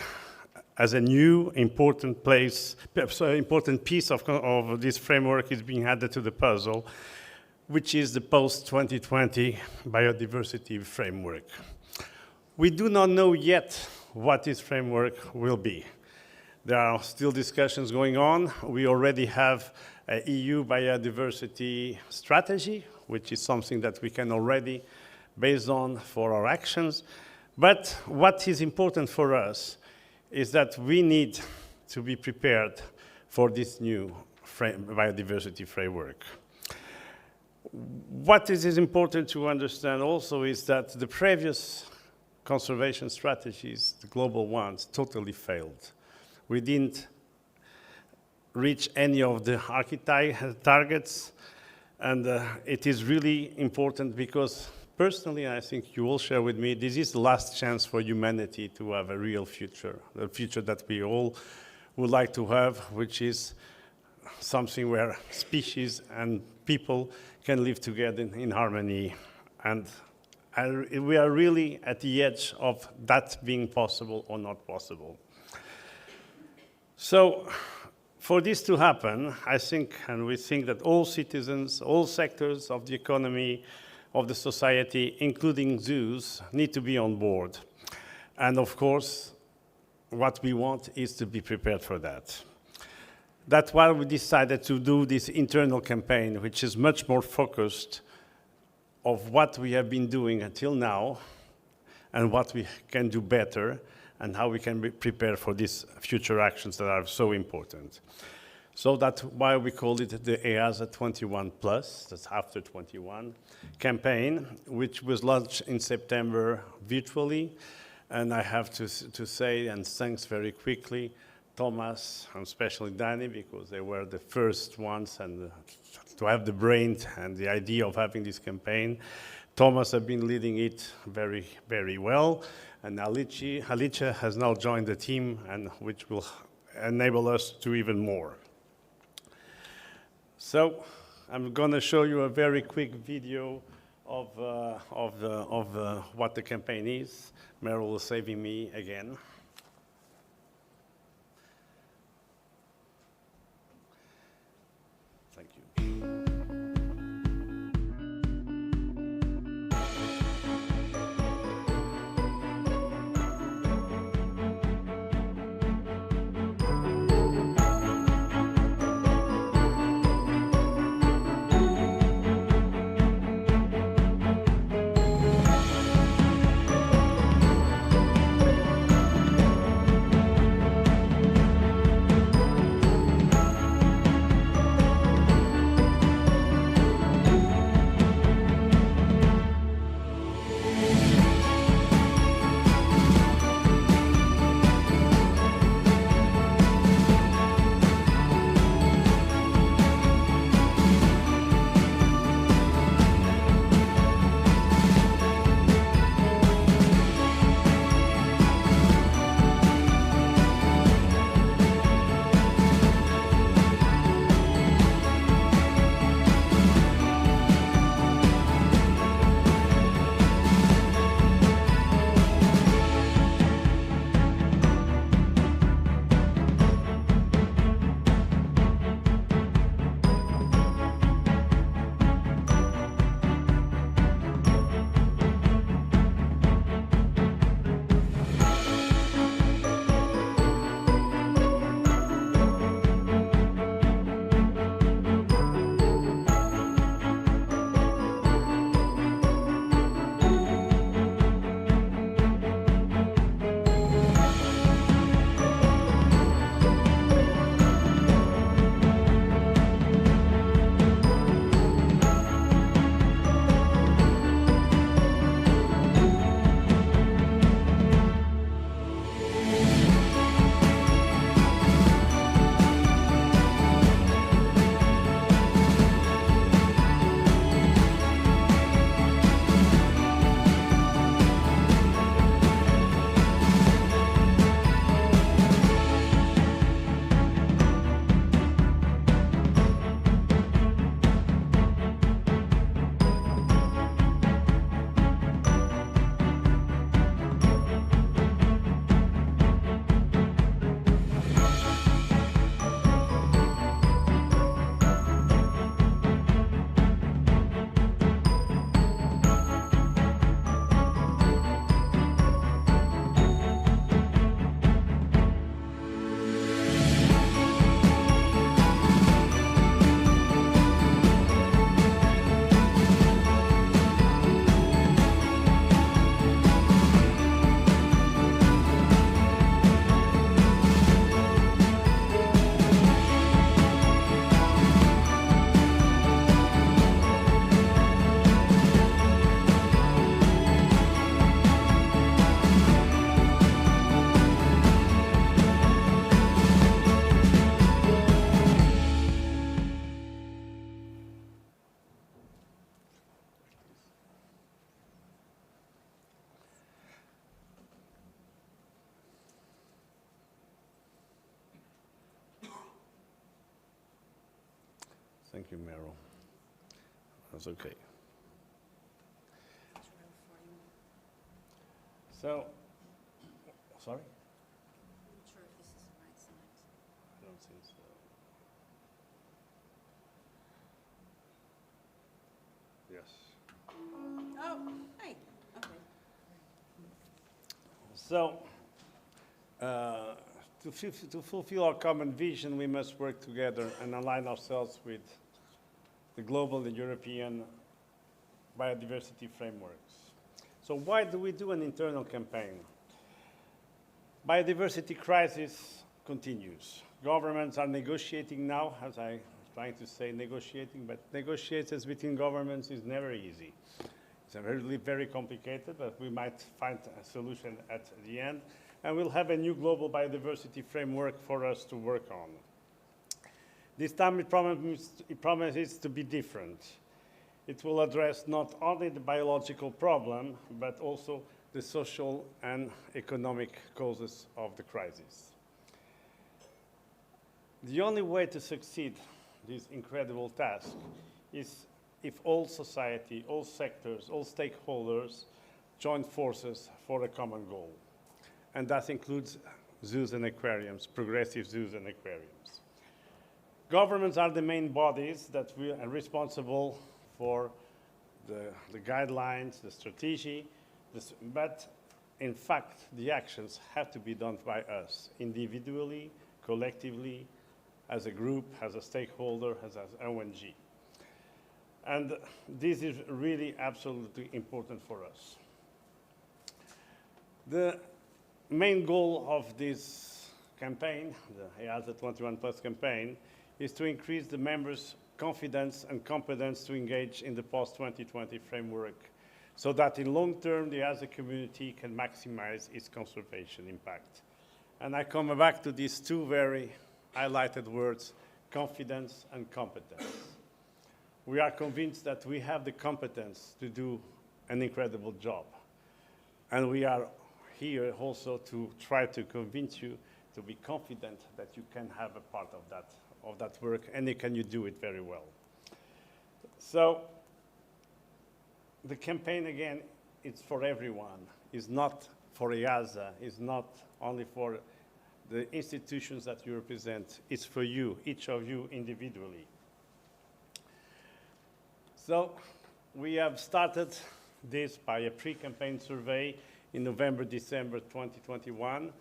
as a new important piece of this framework is being added to the puzzle, which is the post-2020 biodiversity framework. We do not know yet what this framework will be. There are still discussions going on. We already have an EU biodiversity strategy, which is something that we can already base on for our actions. But what is important for us is that we need to be prepared for this new biodiversity framework. What is important to understand also is that the previous conservation strategies, the global ones, totally failed. We didn't reach any of the archetype targets, and it is really important because personally, I think you all share with me, this is the last chance for humanity to have a real future, the future that we all would like to have, which is something where species and people can live together in harmony. And we are really at the edge of that being possible or not possible. So for this to happen, I think, and we think that all citizens, all sectors of the economy, of the society, including zoos, need to be on board. And of course, what we want is to be prepared for that. That's why we decided to do this internal campaign, which is much more focused of what we have been doing until now and what we can do better and how we can be prepared for these future actions that are so important. So that's why we called it the EAZA 21+, that's after 21, campaign, which was launched in September virtually. And I have to say, and thanks very quickly, Thomas, and especially Danny, because they were the first ones and to have the brain and the idea of having this campaign. Thomas has been leading it very, very well. And Alicia has now joined the team, and which will enable us to even more. So I'm going to show you a very quick video of what the campaign is. Meryl is saving me again. Thank you. Thank you, Meryl. That's okay. So, sorry? I'm not sure if this is the right slide. I don't think so. Yes. Oh, hey, okay. So, to fulfill our common vision, we must work together and align ourselves with the global and European biodiversity frameworks. So why do we do an internal campaign? Biodiversity crisis continues. Governments are negotiating now, as I was trying to say negotiating, but negotiations between governments is never easy. It's really very complicated, but we might find a solution at the end. And we'll have a new global biodiversity framework for us to work on. This time it promises to be different. It will address not only the biological problem, but also the social and economic causes of the crisis. The only way to succeed this incredible task is if all society, all sectors, all stakeholders join forces for a common goal. And that includes zoos and aquariums, progressive zoos and aquariums. Governments are the main bodies that are responsible for the guidelines, the strategy, but in fact, the actions have to be done by us, individually, collectively, as a group, as a stakeholder, as an ONG. And this is really absolutely important for us. The main goal of this campaign, the EAZA 21 Plus campaign, is to increase the members' confidence and competence to engage in the post-2020 framework so that in long term the EAZA community can maximize its conservation impact. And I come back to these two very highlighted words, confidence and competence. We are convinced that we have the competence to do an incredible job. And we are here also to try to convince you to be confident that you can have a part of that work, and you do it very well. So the campaign, again, it's for everyone. It's not for EAZA. It's not only for the institutions that you represent. It's for you, each of you individually. So we have started this by a pre-campaign survey in November, December 2021.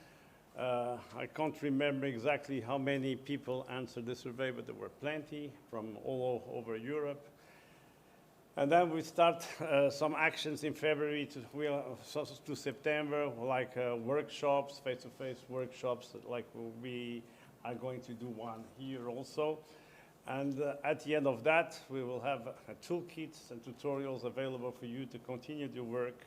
I can't remember exactly how many people answered the survey, but there were plenty from all over Europe. And then we start some actions in February to September, like workshops, face-to-face workshops, like we are going to do one here also. And at the end of that, we will have toolkits and tutorials available for you to continue your work.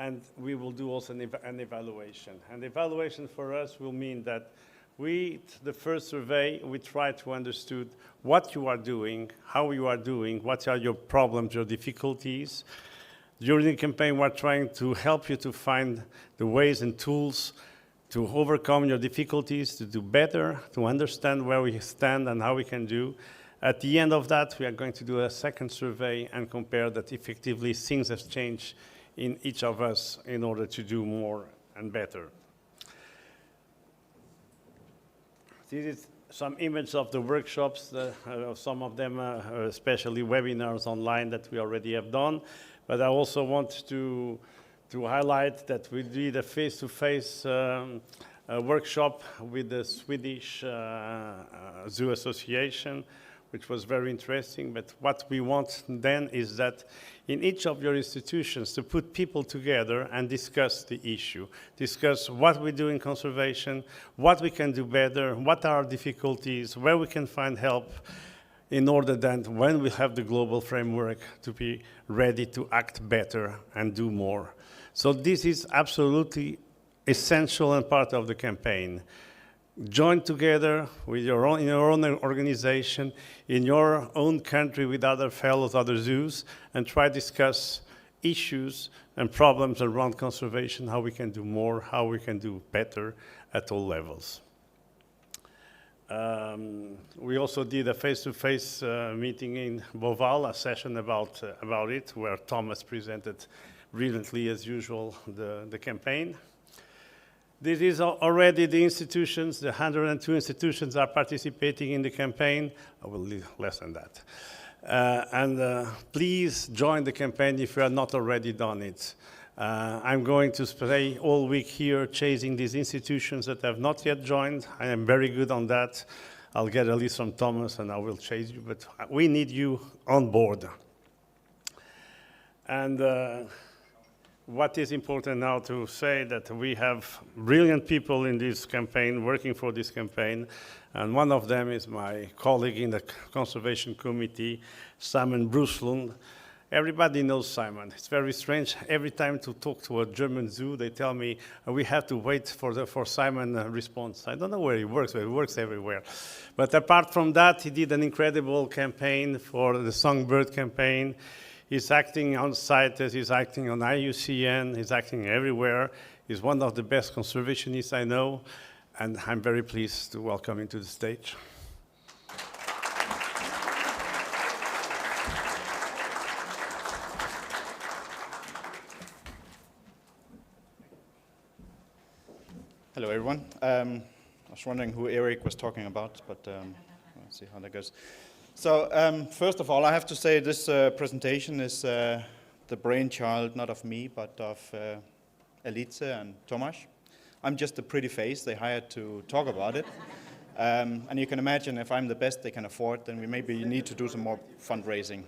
And we will do also an evaluation. And evaluation for us will mean that the first survey, we try to understand what you are doing, how you are doing, what are your problems, your difficulties. During the campaign, we're trying to help you to find the ways and tools to overcome your difficulties, to do better, to understand where we stand and how we can do. At the end of that, we are going to do a second survey and compare that effectively things have changed in each of us in order to do more and better. This is some images of the workshops, some of them especially webinars online that we already have done. But I also want to highlight that we did a face-to-face workshop with the Swedish Zoo Association, which was very interesting. But what we want then is that in each of your institutions to put people together and discuss the issue, discuss what we do in conservation, what we can do better, what are our difficulties, where we can find help, in order that when we have the global framework to be ready to act better and do more. So this is absolutely essential and part of the campaign. Join together with in your own organization, in your own country with other fellows, other zoos, and try to discuss issues and problems around conservation, how we can do more, how we can do better at all levels. We also did a face-to-face meeting in Beauval, a session about it, where Thomas presented brilliantly, as usual, the campaign. This is already the institutions, the 102 institutions are participating in the campaign. I will leave less than that. Please join the campaign if you have not already done it. I'm going to stay all week here chasing these institutions that have not yet joined. I am very good on that. I'll get a list from Thomas and I will chase you, but we need you on board. And what is important now to say that we have brilliant people in this campaign, working for this campaign, and one of them is my colleague in the Conservation Committee, Simon Bruslund. Everybody knows Simon. It's very strange. Every time to talk to a German zoo, they tell me we have to wait for Simon response. I don't know where he works, but he works everywhere. But apart from that, he did an incredible campaign for the Songbird campaign. He's acting on CITES, he's acting on IUCN, he's acting everywhere. He's one of the best conservationists I know, and I'm very pleased to welcome him to the stage. Hello, everyone. I was wondering who Eric was talking about, but let's see how that goes. So first of all, I have to say this presentation is the brainchild, not of me, but of Elise and Tomasz. I'm just a pretty face they hired to talk about it. And you can imagine if I'm the best they can afford, then we maybe need to do some more fundraising.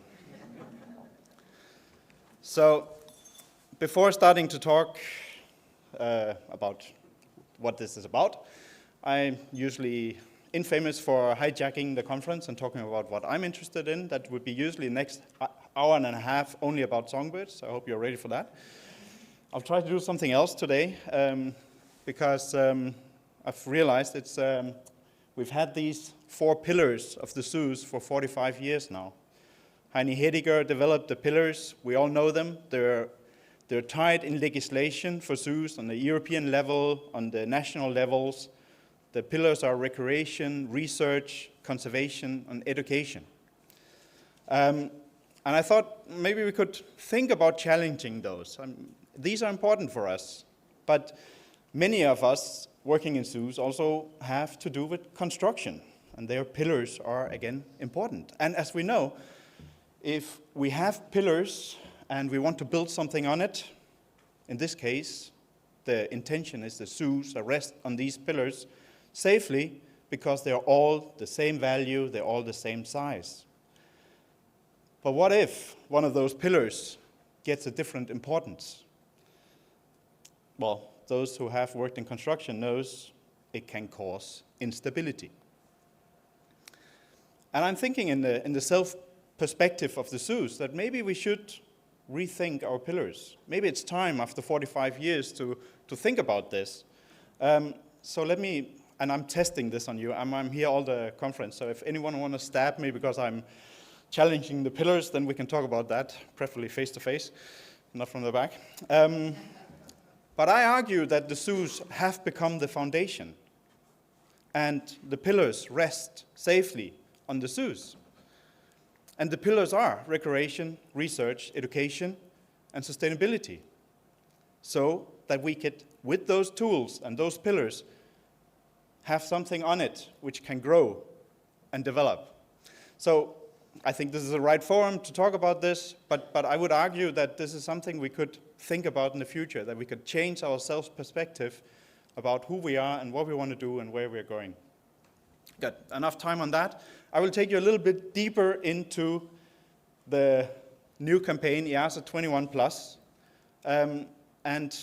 So before starting to talk about what this is about, I'm usually infamous for hijacking the conference and talking about what I'm interested in. That would be usually the next hour and a half only about songbirds, so I hope you're ready for that. I'll try to do something else today because I've realized we've had these 4 pillars of the zoos for 45 years now. Heini Hediger developed the pillars. We all know them. They're tied in legislation for zoos on the European level, on the national levels. The pillars are recreation, research, conservation, and education. And I thought maybe we could think about challenging those. These are important for us, but many of us working in zoos also have to do with construction, and their pillars are, again, important. And as we know, if we have pillars and we want to build something on it, in this case, the intention is the zoos rest on these pillars safely because they're all the same value, they're all the same size. But what if one of those pillars gets a different importance? Well, those who have worked in construction knows it can cause instability. And I'm thinking in the self-perspective of the zoos that maybe we should rethink our pillars. Maybe it's time after 45 years to think about this. So let me, and I'm testing this on you. I'm here all the conference, so if anyone want to stab me because I'm challenging the pillars, then we can talk about that, preferably face-to-face, not from the back. But I argue that the zoos have become the foundation, and the pillars rest safely on the zoos. And the pillars are recreation, research, education, and sustainability. So that we could, with those tools and those pillars, have something on it which can grow and develop. So I think this is the right forum to talk about this, but I would argue that this is something we could think about in the future, that we could change our self-perspective about who we are and what we want to do and where we're going. Good, enough time on that. I will take you a little bit deeper into the new campaign, EAZA 21+. And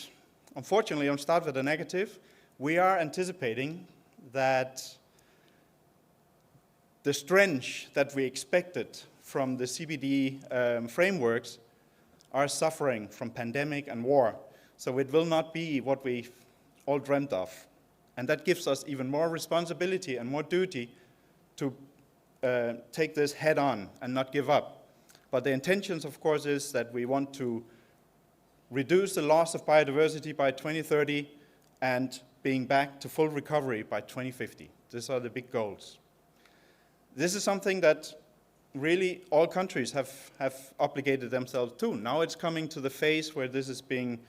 unfortunately, I'll start with a negative. We are anticipating that the strength that we expected from the CBD frameworks are suffering from pandemic and war. So it will not be what we all dreamt of. And that gives us even more responsibility and more duty to take this head on and not give up. But the intentions, of course, is that we want to reduce the loss of biodiversity by 2030 and being back to full recovery by 2050. These are the big goals. This is something that really all countries have obligated themselves to. Now it's coming to the phase where this is being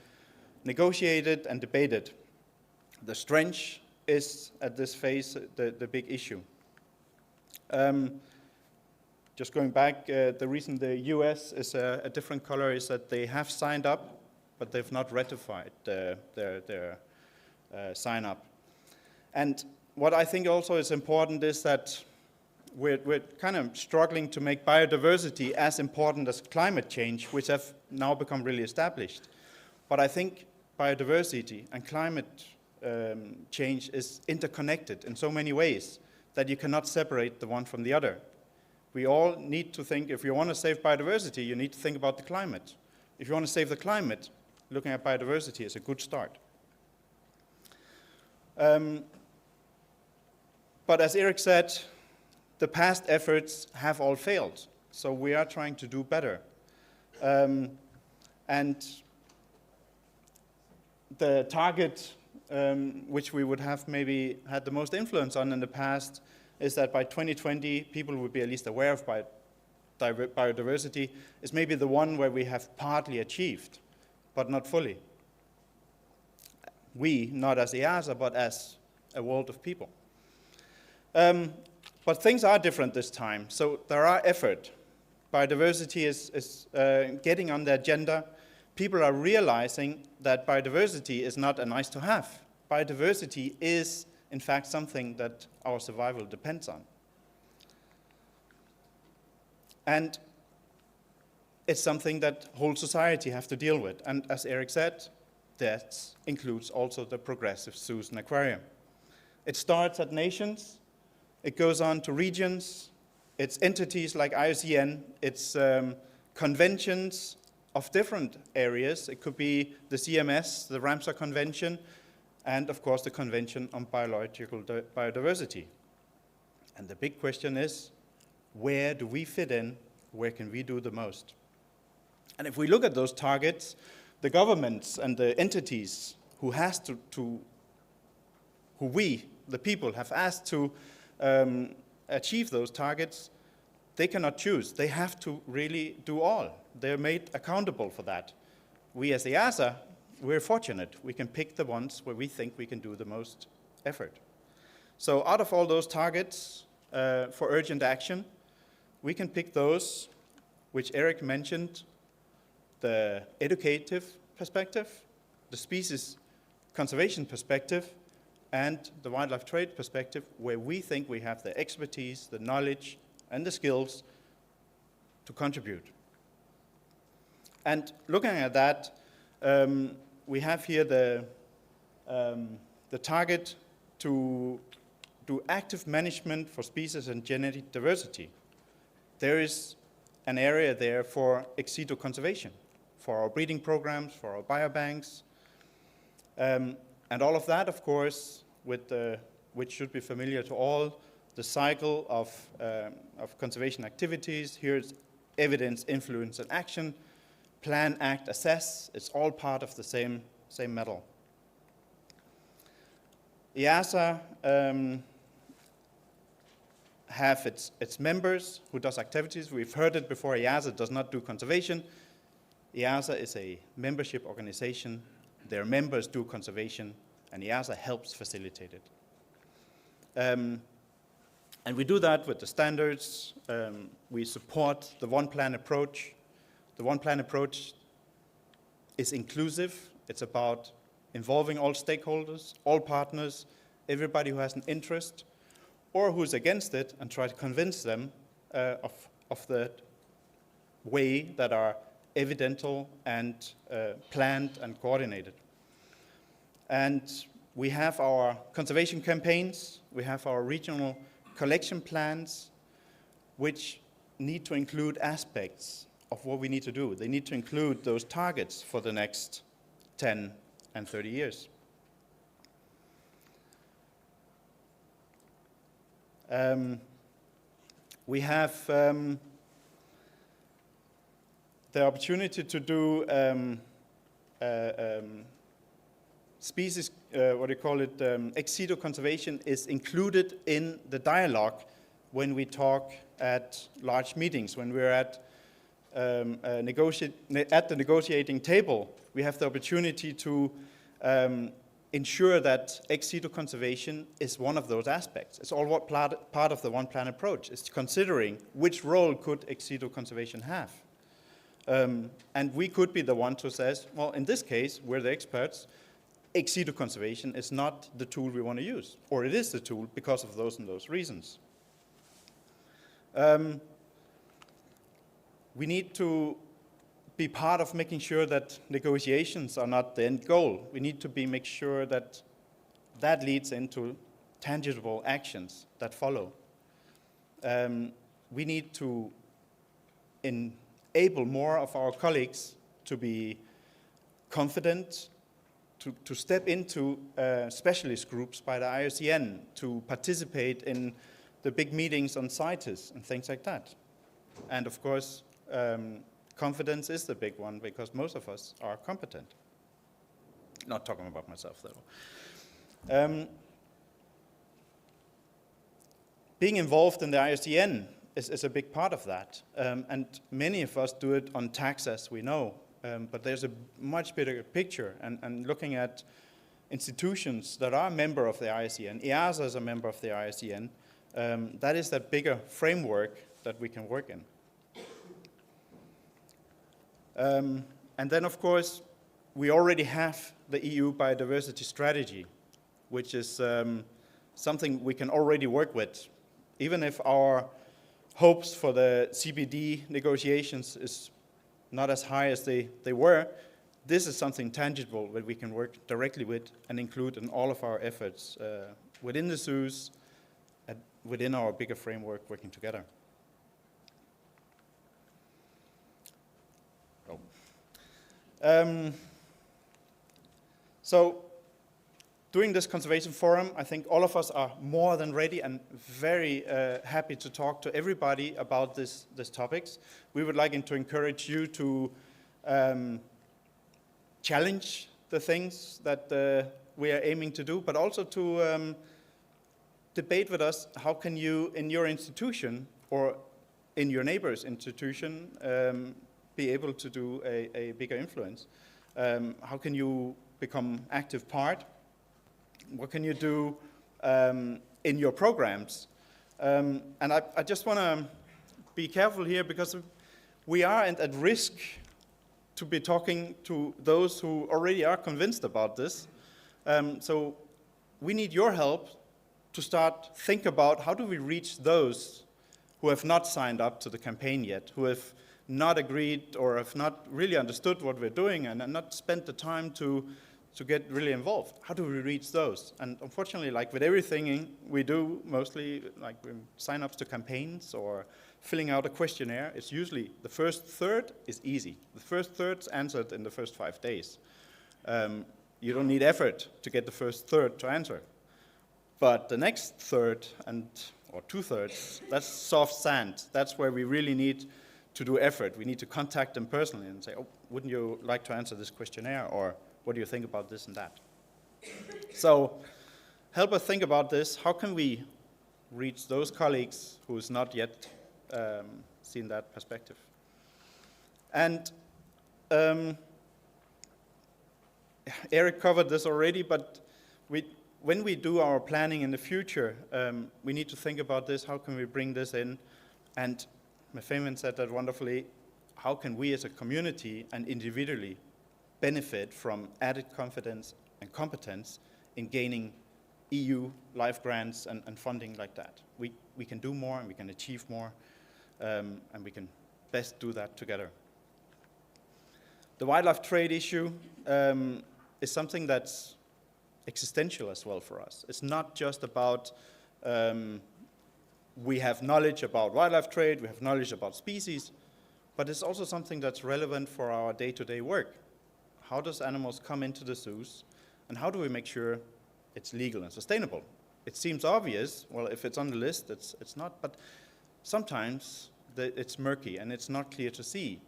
negotiated and debated. The strength is, at this phase, the big issue. Just going back, the reason the US is a different color is that they have signed up, but they've not ratified their sign up. And what I think also is important is that we're kind of struggling to make biodiversity as important as climate change, which have now become really established. But I think biodiversity and climate change is interconnected in so many ways that you cannot separate the one from the other. We all need to think, if you want to save biodiversity, you need to think about the climate. If you want to save the climate, looking at biodiversity is a good start. But as Eric said, the past efforts have all failed. So we are trying to do better. And the target which we would have maybe had the most influence on in the past is that by 2020, people would be at least aware of biodiversity, is maybe the one where we have partly achieved, but not fully. We, not as EAZA, but as a world of people. But things are different this time, so there are effort. Biodiversity is getting on the agenda. People are realizing that biodiversity is not a nice to have. Biodiversity is, in fact, something that our survival depends on. And it's something that whole society have to deal with. And as Eric said, that includes also the progressive zoos and aquarium. It starts at nations, it goes on to regions, it's entities like IUCN, it's conventions of different areas. It could be the CMS, the Ramsar Convention, and of course the Convention on Biological Biodiversity. And the big question is, where do we fit in? Where can we do the most? And if we look at those targets, the governments and the entities who we, the people, have asked to achieve those targets, they cannot choose. They have to really do all. They're made accountable for that. We as EAZA, we're fortunate. We can pick the ones where we think we can do the most effort. So out of all those targets for urgent action, we can pick those which Eric mentioned, the educative perspective, the species conservation perspective, and the wildlife trade perspective, where we think we have the expertise, the knowledge, and the skills to contribute. And looking at that, we have here the target to do active management for species and genetic diversity. There is an area there for ex situ conservation, for our breeding programs, for our biobanks, and all of that, of course, which should be familiar to all, the cycle of conservation activities. Here's evidence, influence, and action. Plan, act, assess. It's all part of the same medal. EAZA have its members who does activities. We've heard it before. EAZA does not do conservation. EAZA is a membership organization. Their members do conservation, and EAZA helps facilitate it. And we do that with the standards. We support the One Plan approach. The One Plan approach is inclusive. It's about involving all stakeholders, all partners, everybody who has an interest or who's against it, and try to convince them of the way that are evidential and planned and coordinated. And we have our conservation campaigns, we have our regional collection plans, which need to include aspects of what we need to do. They need to include those targets for the next 10 and 30 years. We have the opportunity to do species, ex-situ conservation is included in the dialogue when we talk at large meetings, when we're at the negotiating table. We have the opportunity to ensure that ex-situ conservation is one of those aspects. It's all part of the One Planet approach. It's considering which role could ex-situ conservation have. And we could be the one who says, well, in this case, we're the experts. Ex-situ conservation is not the tool we want to use, or it is the tool because of those and those reasons. We need to be part of making sure that negotiations are not the end goal. We need to make sure that that leads into tangible actions that follow. We need to enable more of our colleagues to be confident, to step into specialist groups by the IUCN, to participate in the big meetings on CITES and things like that. And of course, confidence is the big one because most of us are competent. Not talking about myself though. Being involved in the IUCN is a big part of that. And many of us do it on tax, as we know. But there's a much bigger picture, and looking at institutions that are a member of the IUCN, EAZA is a member of the IUCN, that is that bigger framework that we can work in. And then, of course, we already have the EU biodiversity strategy, which is something we can already work with. Even if our hopes for the CBD negotiations is not as high as they were, this is something tangible that we can work directly with and include in all of our efforts within the zoos and within our bigger framework working together. So during this conservation forum, I think all of us are more than ready and very happy to talk to everybody about these topics. We would like to encourage you to challenge the things that we are aiming to do, but also to debate with us how can you, in your institution or in your neighbor's institution, be able to do a bigger influence. How can you become active part? What can you do in your programs? And I just want to be careful here because we are at risk to be talking to those who already are convinced about this. So we need your help to start think about how do we reach those who have not signed up to the campaign yet, who have not agreed or have not really understood what we're doing and not spent the time to get really involved. How do we reach those? And unfortunately, like with everything we do, mostly like sign-ups to campaigns or filling out a questionnaire, it's usually the first third is easy. The first third's answered in the first 5 days. You don't need effort to get the first third to answer. But the next third or 2/3, that's soft sand. That's where we really need to do effort. We need to contact them personally and say, oh, wouldn't you like to answer this questionnaire? Or what do you think about this and that? So help us think about this. How can we reach those colleagues who's not yet seen that perspective? And Eric covered this already, but when we do our planning in the future, we need to think about this. How can we bring this in? And Myfanwy said that wonderfully. How can we as a community and individually benefit from added confidence and competence in gaining EU life grants and funding like that? We can do more and we can achieve more, and we can best do that together. The wildlife trade issue is something that's existential as well for us. It's not just about we have knowledge about wildlife trade, we have knowledge about species, but it's also something that's relevant for our day-to-day work. How does animals come into the zoos, and how do we make sure it's legal and sustainable? It seems obvious, well, if it's on the list, it's not, but sometimes it's murky and it's not clear to see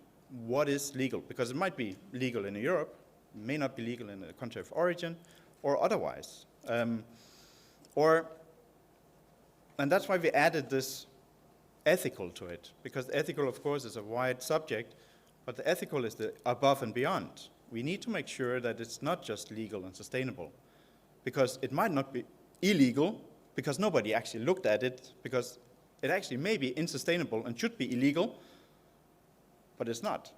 what is legal, because it might be legal in Europe, may not be legal in the country of origin, or otherwise. And that's why we added this ethical to it, because ethical, of course, is a wide subject, but the ethical is the above and beyond. We need to make sure that it's not just legal and sustainable, because it might not be illegal, because nobody actually looked at it, because it actually may be unsustainable and should be illegal, but it's not.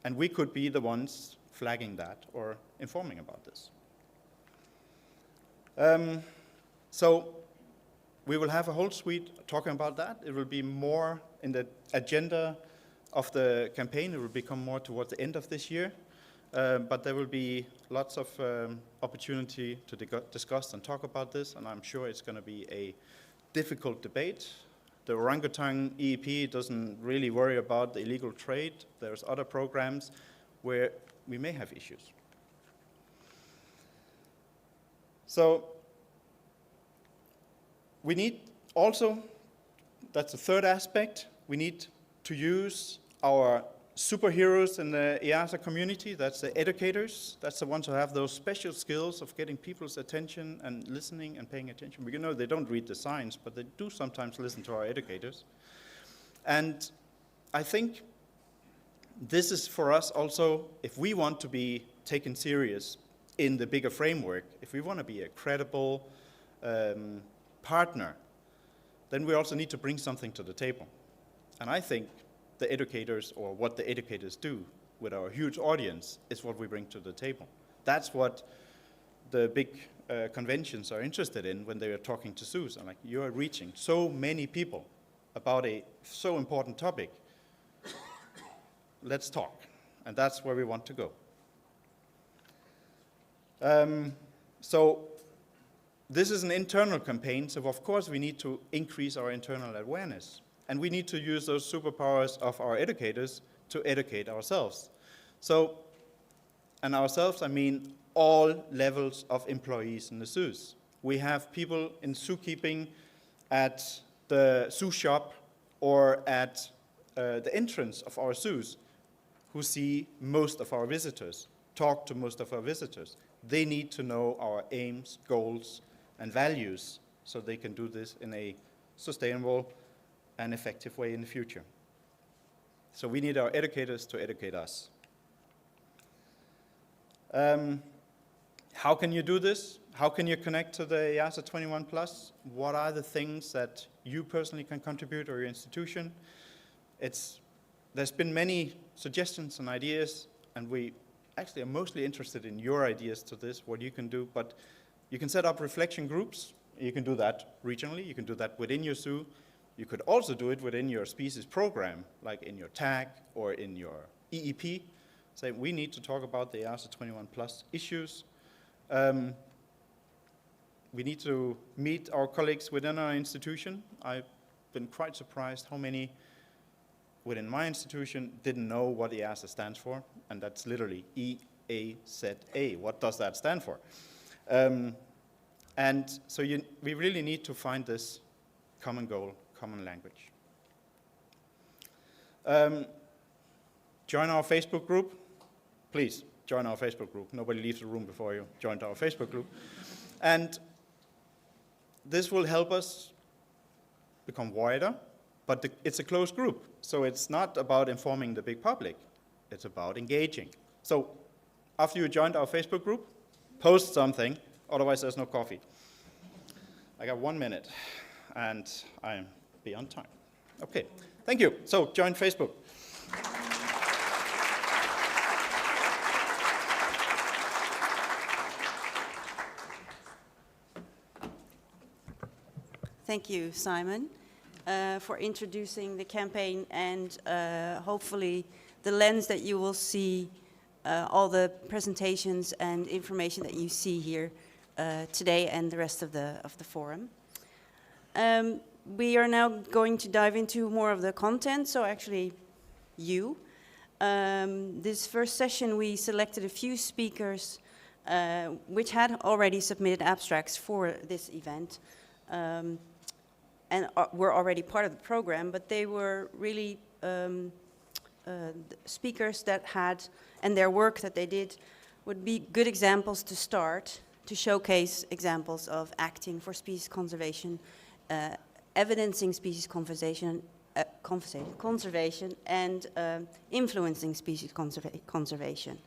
And we could be the ones flagging that or informing about this. So we will have a whole suite talking about that. It will be more in the agenda of the campaign. It will become more towards the end of this year. But there will be lots of opportunity to discuss and talk about this, and I'm sure it's going to be a difficult debate. The orangutan EEP doesn't really worry about the illegal trade. There's other programs where we may have issues. So we need also, that's the third aspect, we need to use our superheroes in the EAZA community. That's the educators. That's the ones who have those special skills of getting people's attention and listening and paying attention. You know, they don't read the signs, but they do sometimes listen to our educators. And I think this is for us also, if we want to be taken serious in the bigger framework, if we want to be a credible partner, then we also need to bring something to the table. And I think the educators, or what the educators do with our huge audience, is what we bring to the table. That's what the big conventions are interested in when they are talking to zoos. And like, you are reaching so many people about a so important topic. Let's talk. And that's where we want to go. So this is an internal campaign, so of course we need to increase our internal awareness. And we need to use those superpowers of our educators to educate ourselves. So, and ourselves, I mean all levels of employees in the zoos. We have people in zookeeping at the zoo shop or at the entrance of our zoos who see most of our visitors, talk to most of our visitors. They need to know our aims, goals, and values so they can do this in a sustainable and effective way in the future. So we need our educators to educate us. How can you do this? How can you connect to the EAZA 21+? What are the things that you personally can contribute, or your institution? There's been many suggestions and ideas, and we actually are mostly interested in your ideas to this, what you can do, but you can set up reflection groups. You can do that regionally. You can do that within your zoo. You could also do it within your species program, like in your tag or in your EEP. Say, we need to talk about the EAZA 21+ issues. We need to meet our colleagues within our institution. I've been quite surprised how many within my institution didn't know what EAZA stands for, and that's literally EAZA. What does that stand for? And so we really need to find this common goal, common language. Join our Facebook group. Please, join our Facebook group. Nobody leaves the room before you joined our Facebook group. And this will help us become wider, but it's a closed group. So it's not about informing the big public. It's about engaging. So after you joined our Facebook group, post something, otherwise there's no coffee. I got 1 minute, and I'm beyond time. Okay, thank you. So join Facebook. Thank you, Simon, for introducing the campaign, and hopefully the lens that you will see all the presentations and information that you see here today and the rest of the forum. We are now going to dive into more of the content, so actually you. This first session we selected a few speakers which had already submitted abstracts for this event and were already part of the program, but they were really speakers that had, and their work that they did would be good examples to start to showcase examples of acting for species conservation, evidencing species conservation, and influencing species conservation.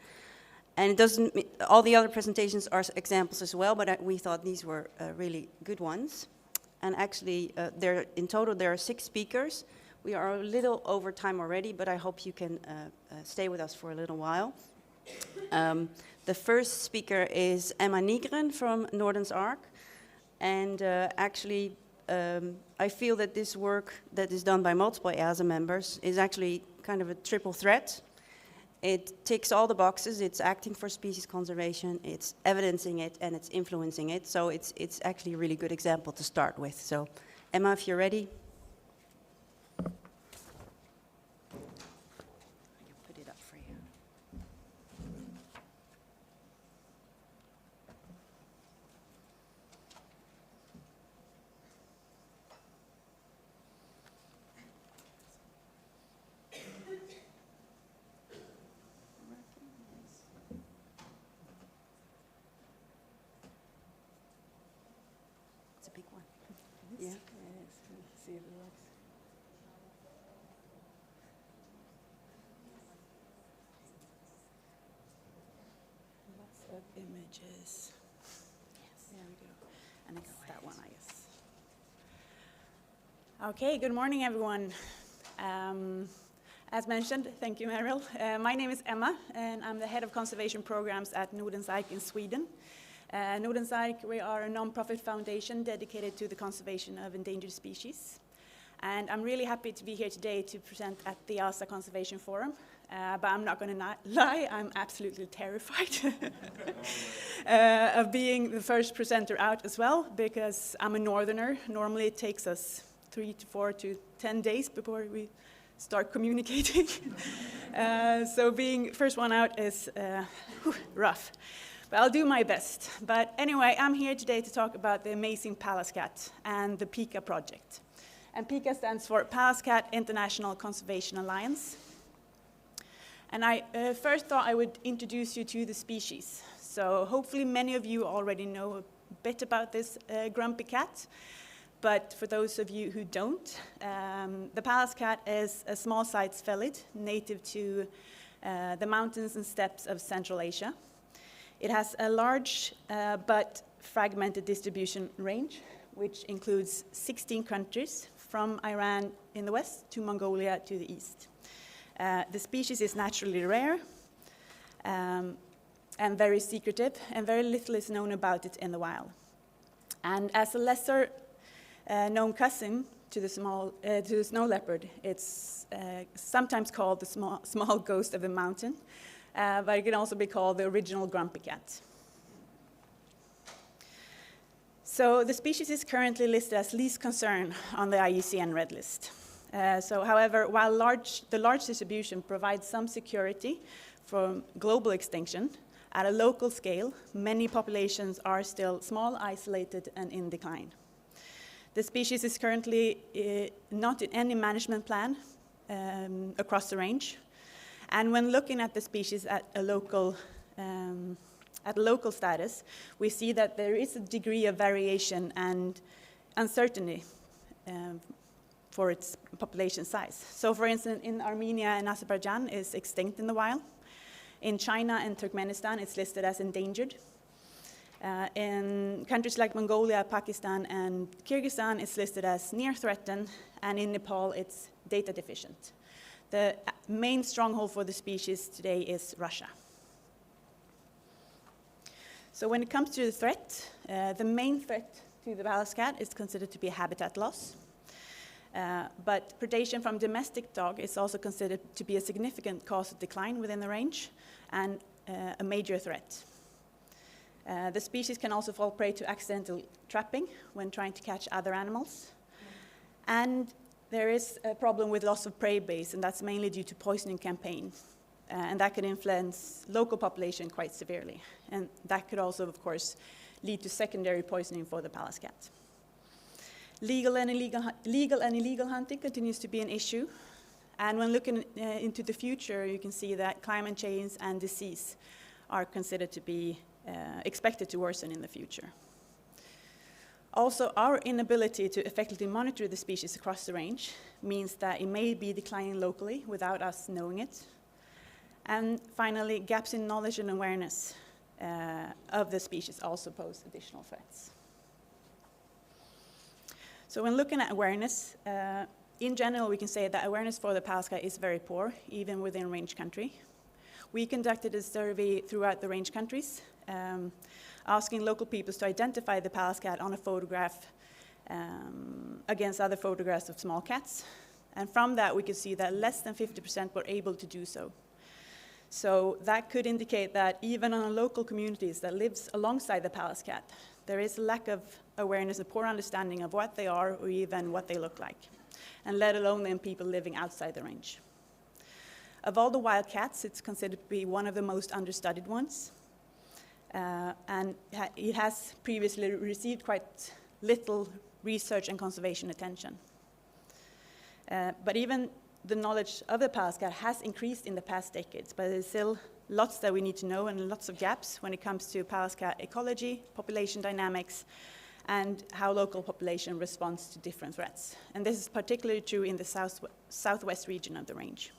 And it doesn't, all the other presentations are examples as well, but we thought these were really good ones. And actually, in total, there are 6 speakers. We are a little over time already, but I hope you can stay with us for a little while. The first speaker is Emma Nygren from Nordens Ark. And actually, I feel that this work that is done by multiple EAZA members is actually kind of a triple threat. It ticks all the boxes. It's acting for species conservation, it's evidencing it, and it's influencing it. So it's actually a really good example to start with. So Emma, if you're ready. I can put it up for you. It's a big one. Yeah. See if it works. Lots of images. Yes. There we go. And it's that one, I guess. Okay, good morning, everyone. As mentioned, thank you, Meryl. My name is Emma, and I'm the head of conservation programs at Nordens Ark in Sweden. Nordens Ark, we are a non-profit foundation dedicated to the conservation of endangered species. And I'm really happy to be here today to present at the EAZA Conservation Forum. But I'm not going to lie, I'm absolutely terrified of being the first presenter out as well, because I'm a northerner. Normally it takes us 3 to 4 to 10 days before we start communicating. So being first one out is rough. But I'll do my best. But anyway, I'm here today to talk about the amazing Pallas cat and the PICA project. And PICA stands for Pallas Cat International Conservation Alliance. And I first thought I would introduce you to the species. So hopefully many of you already know a bit about this grumpy cat. But for those of you who don't, the Pallas cat is a small-sized felid native to the mountains and steppes of Central Asia. It has a large but fragmented distribution range, which includes 16 countries from Iran in the west to Mongolia to the east. The species is naturally rare and very secretive, and very little is known about it in the wild. And as a lesser known cousin to the snow leopard, it's sometimes called the small ghost of the mountain, but it can also be called the original grumpy cat. So the species is currently listed as least concern on the IUCN red list. However, while the large distribution provides some security from global extinction, at a local scale, many populations are still small, isolated, and in decline. The species is currently not in any management plan across the range. And when looking at the species at a local status, we see that there is a degree of variation and uncertainty for its population size. So for instance, in Armenia and Azerbaijan, it's extinct in the wild. In China and Turkmenistan, it's listed as endangered. In countries like Mongolia, Pakistan, and Kyrgyzstan, it's listed as near threatened, and in Nepal, it's data deficient. The main stronghold for the species today is Russia. So when it comes to the threat, the main threat to the Pallas cat is considered to be habitat loss. But predation from domestic dog is also considered to be a significant cause of decline within the range and a major threat. The species can also fall prey to accidental trapping when trying to catch other animals. And there is a problem with loss of prey base, and that's mainly due to poisoning campaigns. And that could influence local population quite severely. And that could also, of course, lead to secondary poisoning for the Pallas cat. Legal and illegal hunting continues to be an issue. And when looking into the future, you can see that climate change and disease are considered to be expected to worsen in the future. Also, our inability to effectively monitor the species across the range means that it may be declining locally without us knowing it. And finally, gaps in knowledge and awareness of the species also pose additional threats. So when looking at awareness, in general, we can say that awareness for the Pallas cat is very poor, even within range country. We conducted a survey throughout the range countries, asking local peoples to identify the Pallas cat on a photograph against other photographs of small cats. And from that, we could see that less than 50% were able to do so. So that could indicate that even on local communities that lives alongside the Pallas cat, there is a lack of awareness, a poor understanding of what they are or even what they look like, and let alone in people living outside the range. Of all the wild cats, it's considered to be one of the most understudied ones. And it has previously received quite little research and conservation attention. But even the knowledge of the Pallas cat has increased in the past decades, but there's still lots that we need to know and lots of gaps when it comes to Pallas cat ecology, population dynamics, and how local population responds to different threats. And this is particularly true in the southwest region of the range.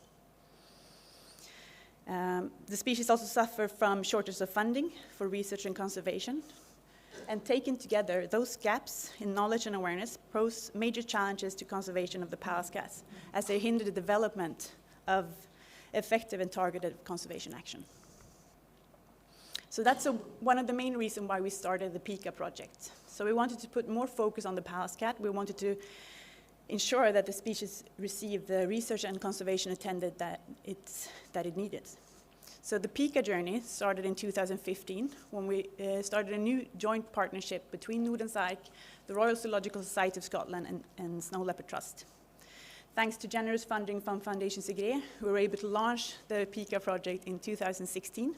The species also suffer from shortage of funding for research and conservation. And taken together, those gaps in knowledge and awareness pose major challenges to conservation of the Pallas cats, as they hinder the development of effective and targeted conservation action. So that's one of the main reasons why we started the PICA project. So we wanted to put more focus on the Pallas cat. We wanted to ensure that the species received the research and conservation attended that it needed. So the PICA journey started in 2015 when we started a new joint partnership between Nordens Ark, the Royal Zoological Society of Scotland, and Snow Leopard Trust. Thanks to generous funding from Foundation Zagreb, we were able to launch the PICA project in 2016.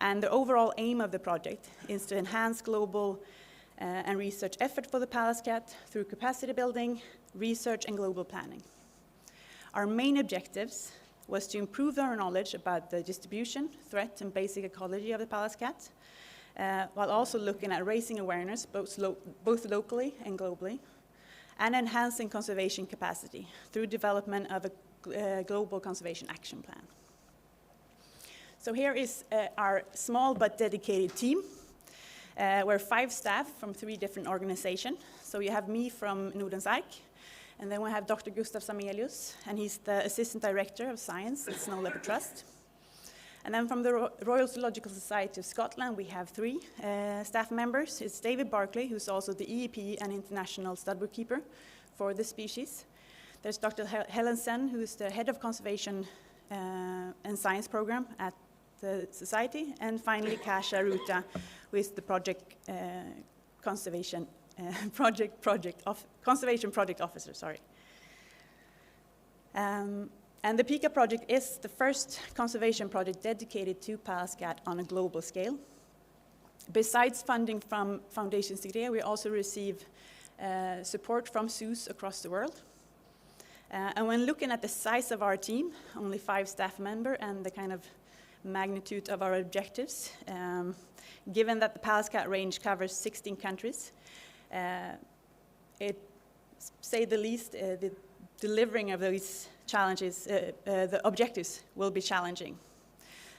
And the overall aim of the project is to enhance global and research effort for the Pallas cat through capacity building, research, and global planning. Our main objectives was to improve our knowledge about the distribution, threat, and basic ecology of the Pallas cat, while also looking at raising awareness both locally and globally, and enhancing conservation capacity through development of a global conservation action plan. So here is our small but dedicated team. We're 5 staff from 3 different organizations. So you have me from Nordens Ark, and then we have Dr. Gustav Samelius, and he's the Assistant Director of Science at Snow Leopard Trust. And then from the Royal Zoological Society of Scotland, we have 3 staff members. It's David Barclay, who's also the EEP and International Stud Bookkeeper for the species. There's Dr. Helen Sen, who is the Head of Conservation and Science Program at the Society. And finally, Kasia Ruta, who is the Conservation Project Officer, sorry. And the PICA project is the first conservation project dedicated to Pallas cat on a global scale. Besides funding from Foundation Zagreb, we also receive support from zoos across the world. And when looking at the size of our team, only 5 staff members, and the kind of magnitude of our objectives, given that the Pallas cat range covers 16 countries, say the least, the delivering of these challenges, the objectives will be challenging.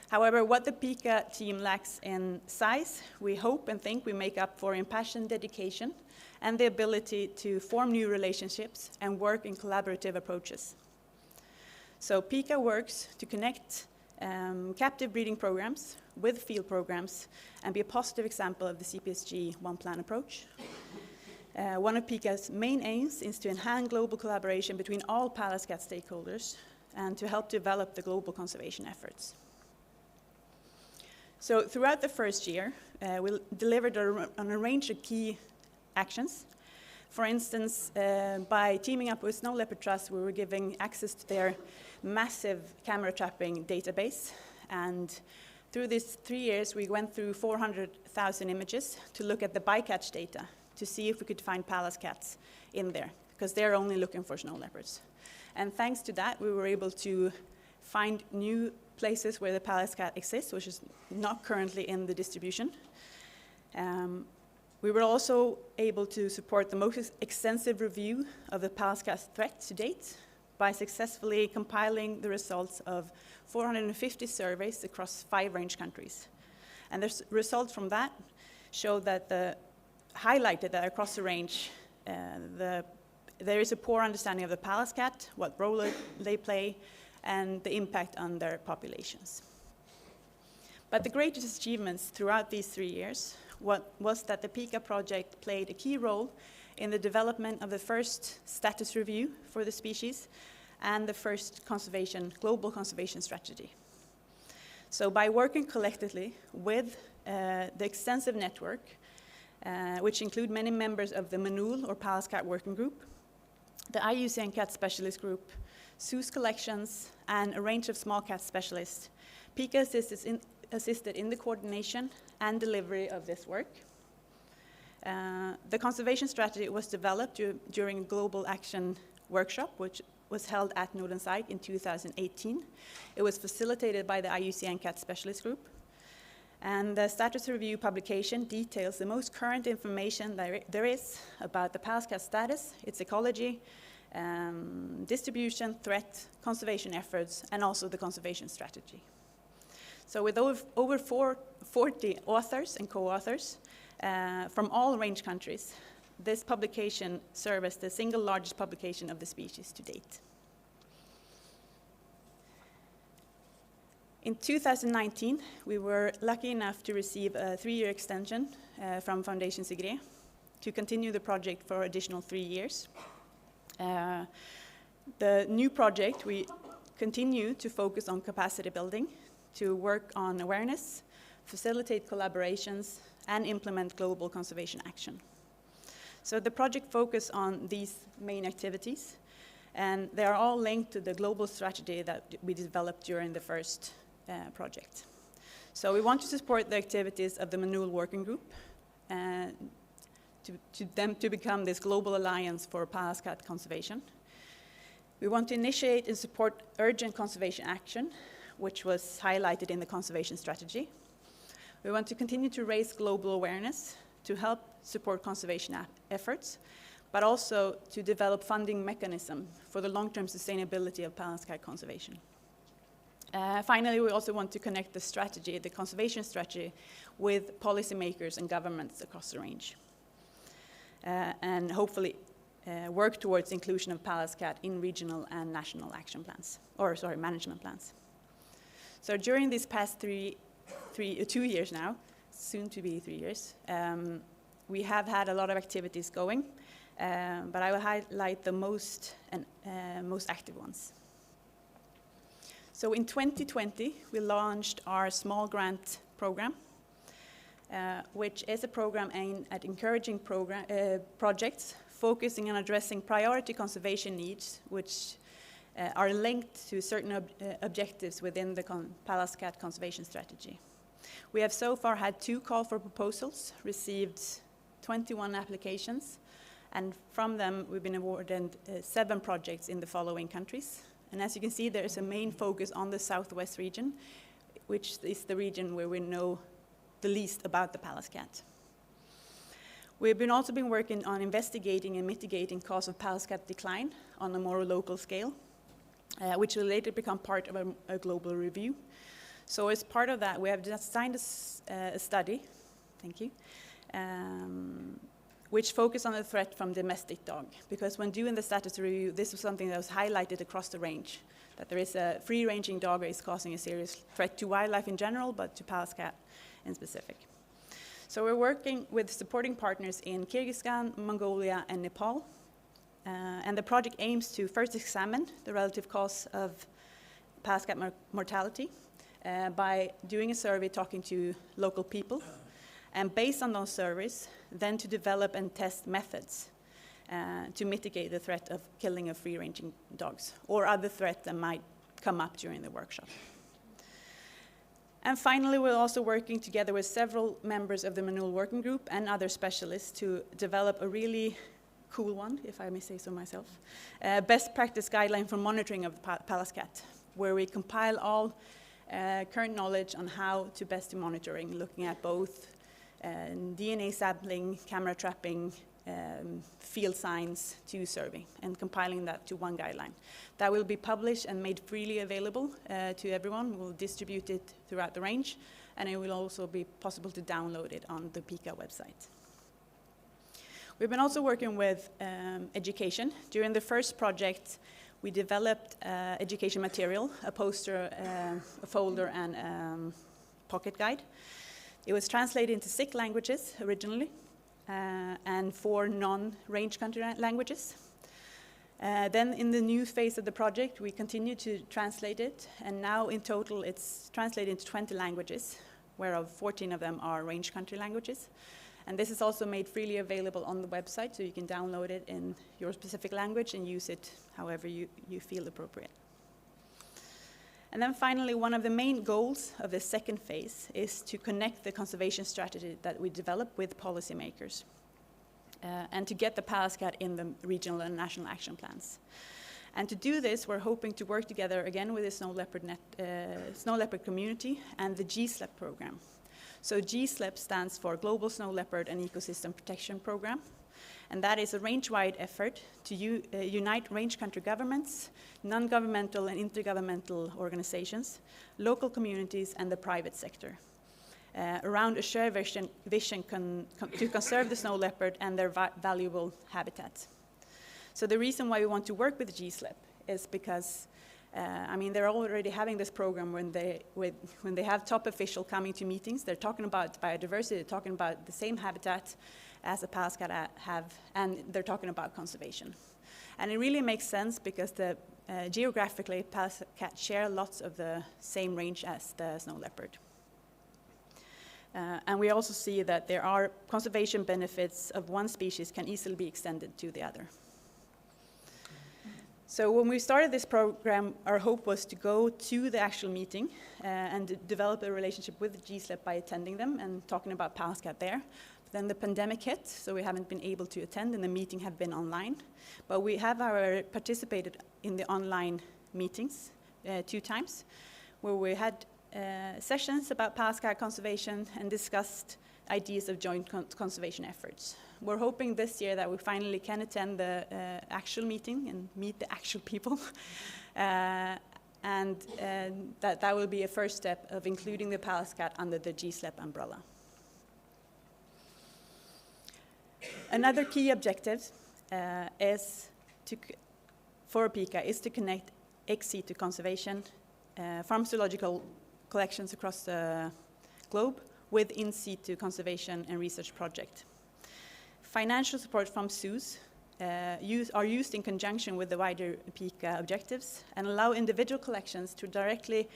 However, what the PICA team lacks in size, we hope and think we make up for in passion, dedication, and the ability to form new relationships and work in collaborative approaches. So PICA works to connect captive breeding programs with field programs and be a positive example of the CPSG One Plan approach. One of PICA's main aims is to enhance global collaboration between all Pallas cat stakeholders and to help develop the global conservation efforts. So throughout the first year, we delivered on a range of key actions. For instance, by teaming up with Snow Leopard Trust, we were giving access to their massive camera trapping database. And through these 3 years, we went through 400,000 images to look at the bycatch data to see if we could find Pallas cats in there, because they're only looking for snow leopards. And thanks to that, we were able to find new places where the Pallas cat exists, which is not currently in the distribution. We were also able to support the most extensive review of the Pallas cat threat to date by successfully compiling the results of 450 surveys across 5 range countries. And the results from that showed that highlighted that across the range, there is a poor understanding of the Pallas cat, what role they play, and the impact on their populations. But the greatest achievements throughout these 3 years was that the PICA project played a key role in the development of the first status review for the species and the first global conservation strategy. So by working collectively with the extensive network, which include many members of the Manul or Pallas cat working group, the IUCN cat specialist group, zoos collections, and a range of small cat specialists, PICA assisted in the coordination and delivery of this work. The conservation strategy was developed during a Global Action workshop, which was held at Nordens Ark in 2018. It was facilitated by the IUCN cat specialist group. And the status review publication details the most current information there is about the Pallas cat status, its ecology, distribution, threat, conservation efforts, and also the conservation strategy. So with over 40 authors and co-authors from all range countries, this publication serves as the single largest publication of the species to date. In 2019, we were lucky enough to receive a 3-year extension from Foundation Zagreb to continue the project for additional 3 years. The new project, we continue to focus on capacity building, to work on awareness, facilitate collaborations, and implement global conservation action. So the project focus on these main activities, and they are all linked to the global strategy that we developed during the first project. So we want to support the activities of the Manul working group to become this global alliance for Pallas cat conservation. We want to initiate and support urgent conservation action, which was highlighted in the conservation strategy. We want to continue to raise global awareness to help support conservation efforts, but also to develop funding mechanism for the long-term sustainability of Pallas cat conservation. Finally, we also want to connect the strategy, the conservation strategy, with policymakers and governments across the range. And hopefully work towards inclusion of Pallas cat in regional and national action plans, management plans. So during these past 2 years now, soon to be 3 years, we have had a lot of activities going, but I will highlight the most active ones. So in 2020, we launched our small grant program, which is a program aimed at encouraging projects focusing on addressing priority conservation needs, which are linked to certain objectives within the Pallas cat conservation strategy. We have so far had 2 call for proposals, received 21 applications, and from them we've been awarded 7 projects in the following countries. And as you can see, there is a main focus on the southwest region, which is the region where we know the least about the Pallas cat. We've also been working on investigating and mitigating cause of Pallas cat decline on a more local scale, which will later become part of a global review. So as part of that, we have designed a study, thank you, which focus on the threat from domestic dog. Because when doing the status review, this was something that was highlighted across the range, that there is a free-ranging dog that is causing a serious threat to wildlife in general, but to Pallas cat in specific. So we're working with supporting partners in Kyrgyzstan, Mongolia, and Nepal. And the project aims to first examine the relative cause of Pallas cat mortality by doing a survey talking to local people. And based on those surveys, then to develop and test methods to mitigate the threat of killing of free-ranging dogs or other threats that might come up during the workshop. And finally, we're also working together with several members of the Manul working group and other specialists to develop a really cool one, if I may say so myself, best practice guideline for monitoring of Pallas cat, where we compile all current knowledge on how to best do monitoring, looking at both DNA sampling, camera trapping, field signs to survey, and compiling that to one guideline. That will be published and made freely available to everyone. We'll distribute it throughout the range, and it will also be possible to download it on the PICA website. We've been also working with education. During the first project, we developed education material, a poster, a folder, and pocket guide. It was translated into 6 languages originally, and 4 non-range country languages. Then in the new phase of the project, we continued to translate it, and now in total it's translated into 20 languages, whereof 14 of them are range country languages. And this is also made freely available on the website, so you can download it in your specific language and use it however you feel appropriate. And then finally, one of the main goals of the second phase is to connect the conservation strategy that we develop with policymakers, and to get the Pallas cat in the regional and national action plans. And to do this, we're hoping to work together again with the snow leopard community and the GSLEP program. So GSLEP stands for Global Snow Leopard and Ecosystem Protection Program. And that is a range-wide effort to unite range country governments, non-governmental and intergovernmental organizations, local communities, and the private sector around a shared vision to conserve the snow leopard and their valuable habitat. So the reason why we want to work with GSLEP is because they're already having this program when they have top officials coming to meetings. They're talking about biodiversity, they're talking about the same habitat as the Pallas cat have, and they're talking about conservation. And it really makes sense because geographically, Pallas cat share lots of the same range as the snow leopard. And we also see that there are conservation benefits of one species can easily be extended to the other. So when we started this program, our hope was to go to the actual meeting and develop a relationship with GSLEP by attending them and talking about Pallas cat there. But then the pandemic hit, so we haven't been able to attend, and the meeting have been online. But we have participated in the online meetings 2 times, where we had sessions about Pallas cat conservation and discussed ideas of joint conservation efforts. We're hoping this year that we finally can attend the actual meeting and meet the actual people. And that will be a first step of including the Pallas cat under the GSLEP umbrella. Another key objective for PICA is to connect ex situ conservation, pharmacological collections across the globe with in situ conservation and research project. Financial support from zoos are used in conjunction with the wider PICA objectives and allow individual collections to directly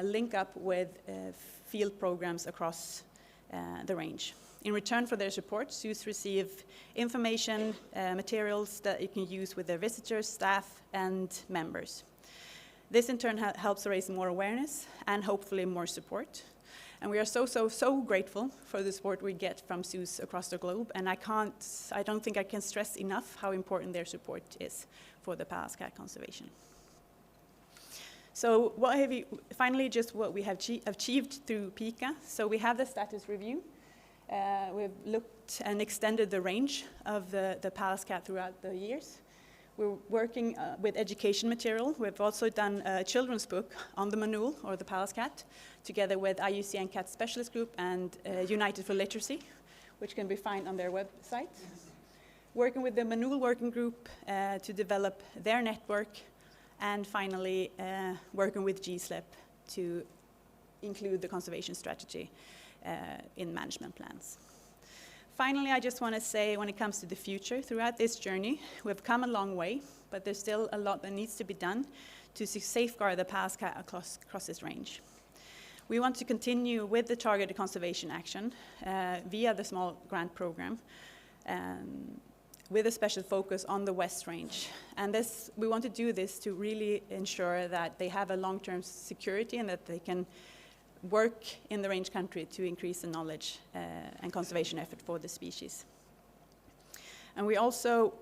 link up with field programs across the range. In return for their support, zoos receive information, materials that you can use with their visitors, staff, and members. This in turn helps raise more awareness and hopefully more support. And we are so grateful for the support we get from zoos across the globe, and I don't think I can stress enough how important their support is for the Pallas cat conservation. So finally, just what we have achieved through PICA. So we have the status review. We've looked and extended the range of the Pallas cat throughout the years. We're working with education material. We've also done a children's book on the manule, or the Pallas cat, together with IUCN Cat Specialist Group and United for Literacy, which can be found on their website. Working with the manule working group to develop their network, and finally working with GSLEP to include the conservation strategy in management plans. Finally, I just want to say, when it comes to the future, throughout this journey, we've come a long way, but there's still a lot that needs to be done to safeguard the Pallas cat across this range. We want to continue with the targeted conservation action via the small grant program, with a special focus on the West Range. And we want to do this to really ensure that they have a long-term security and that they can work in the range country to increase the knowledge and conservation effort for the species. And we also,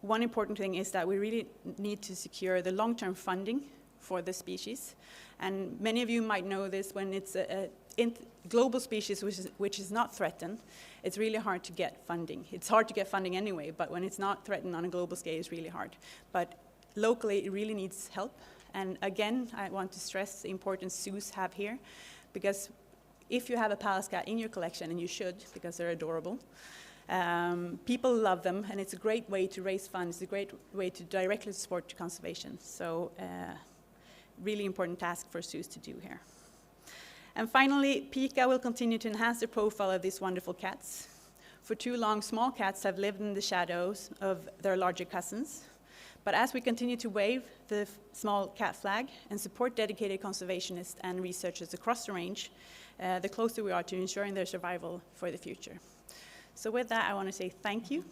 one important thing is that we really need to secure the long-term funding for the species. And many of you might know this, when it's a global species which is not threatened, it's really hard to get funding. It's hard to get funding anyway, but when it's not threatened on a global scale, it's really hard. But locally, it really needs help. And again, I want to stress the importance zoos have here, because if you have a Pallas cat in your collection, and you should, because they're adorable, people love them, and it's a great way to raise funds, it's a great way to directly support conservation. So really important task for zoos to do here. And finally, PICA will continue to enhance the profile of these wonderful cats. For too long, small cats have lived in the shadows of their larger cousins. But as we continue to wave the small cat flag and support dedicated conservationists and researchers across the range, the closer we are to ensuring their survival for the future. So with that, I want to say thank you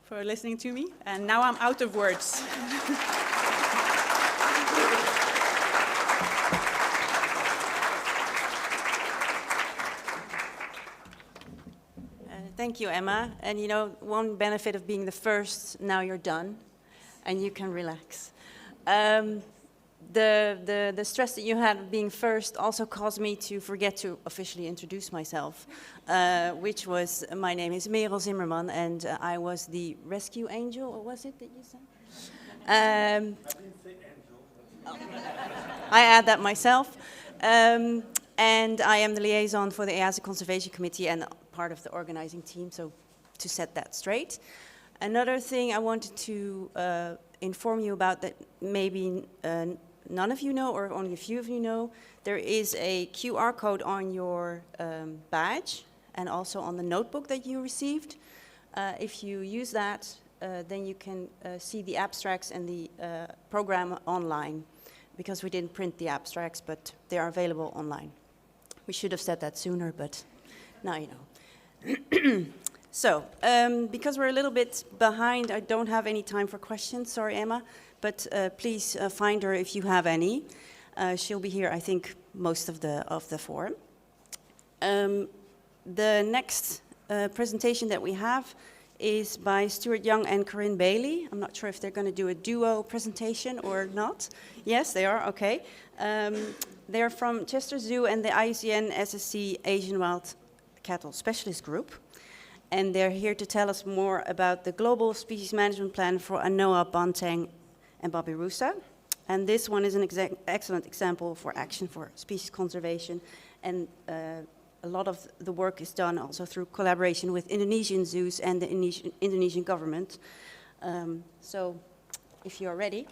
for listening to me. And now I'm out of words. Thank you, Emma. And you know, one benefit of being the first, now you're done, and you can relax. The stress that you had of being first also caused me to forget to officially introduce myself, which was, my name is Merel Zimmerman, and I was the rescue angel, or was it that you said? I didn't say angel. I add that myself. And I am the liaison for the EAZA Conservation Committee and part of the organizing team, so to set that straight. Another thing I wanted to inform you about that maybe none of you know, or only a few of you know, there is a QR code on your badge and also on the notebook that you received. If you use that, then you can see the abstracts and the program online, because we didn't print the abstracts, but they are available online. We should have said that sooner, but now you know. So, because we're a little bit behind, I don't have any time for questions, sorry Emma, but please find her if you have any. She'll be here, I think, most of the forum. The next presentation that we have is by Stuart Young and Corinne Bailey. I'm not sure if they're going to do a duo presentation or not. Yes, they are, okay. They're from Chester Zoo and the IUCN SSC Asian Wild Cattle Specialist Group. And they're here to tell us more about the Global Species Management Plan for anoa, banteng, and babirusa. And this one is an excellent example for action for species conservation. And a lot of the work is done also through collaboration with Indonesian zoos and the Indonesian government. So, if you are ready.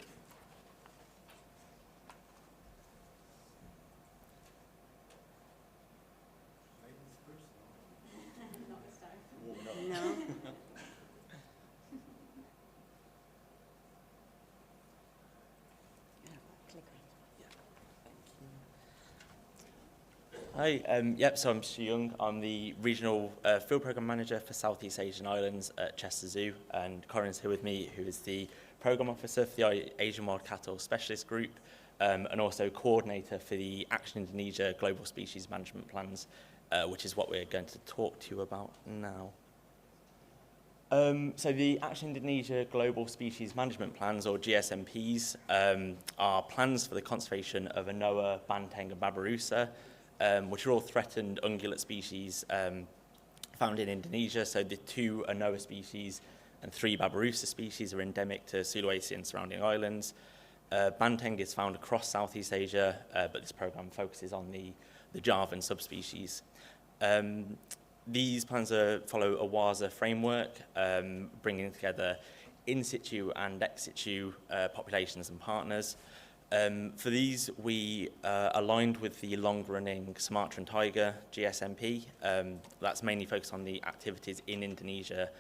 No. Hi, so I'm Stu Young. I'm the Regional Field Programme Manager for Southeast Asian Islands at Chester Zoo, and Corinne's here with me, who is the Programme Officer for the Asian Wild Cattle Specialist Group, and also Coordinator for the Action Indonesia Global Species Management Plans, which is what we're going to talk to you about now. So the Action Indonesia Global Species Management Plans, or GSMPs, are plans for the conservation of anoa, banteng, and babirusa, which are all threatened ungulate species found in Indonesia. So the 2 anoa species and 3 babirusa species are endemic to Sulawesi and surrounding islands. Banteng is found across Southeast Asia, but this program focuses on the Javan subspecies. These plans follow a EAZA framework, bringing together in situ and ex situ populations and partners. For these, we aligned with the long-running Sumatran tiger GSMP. That's mainly focused on the activities in Indonesia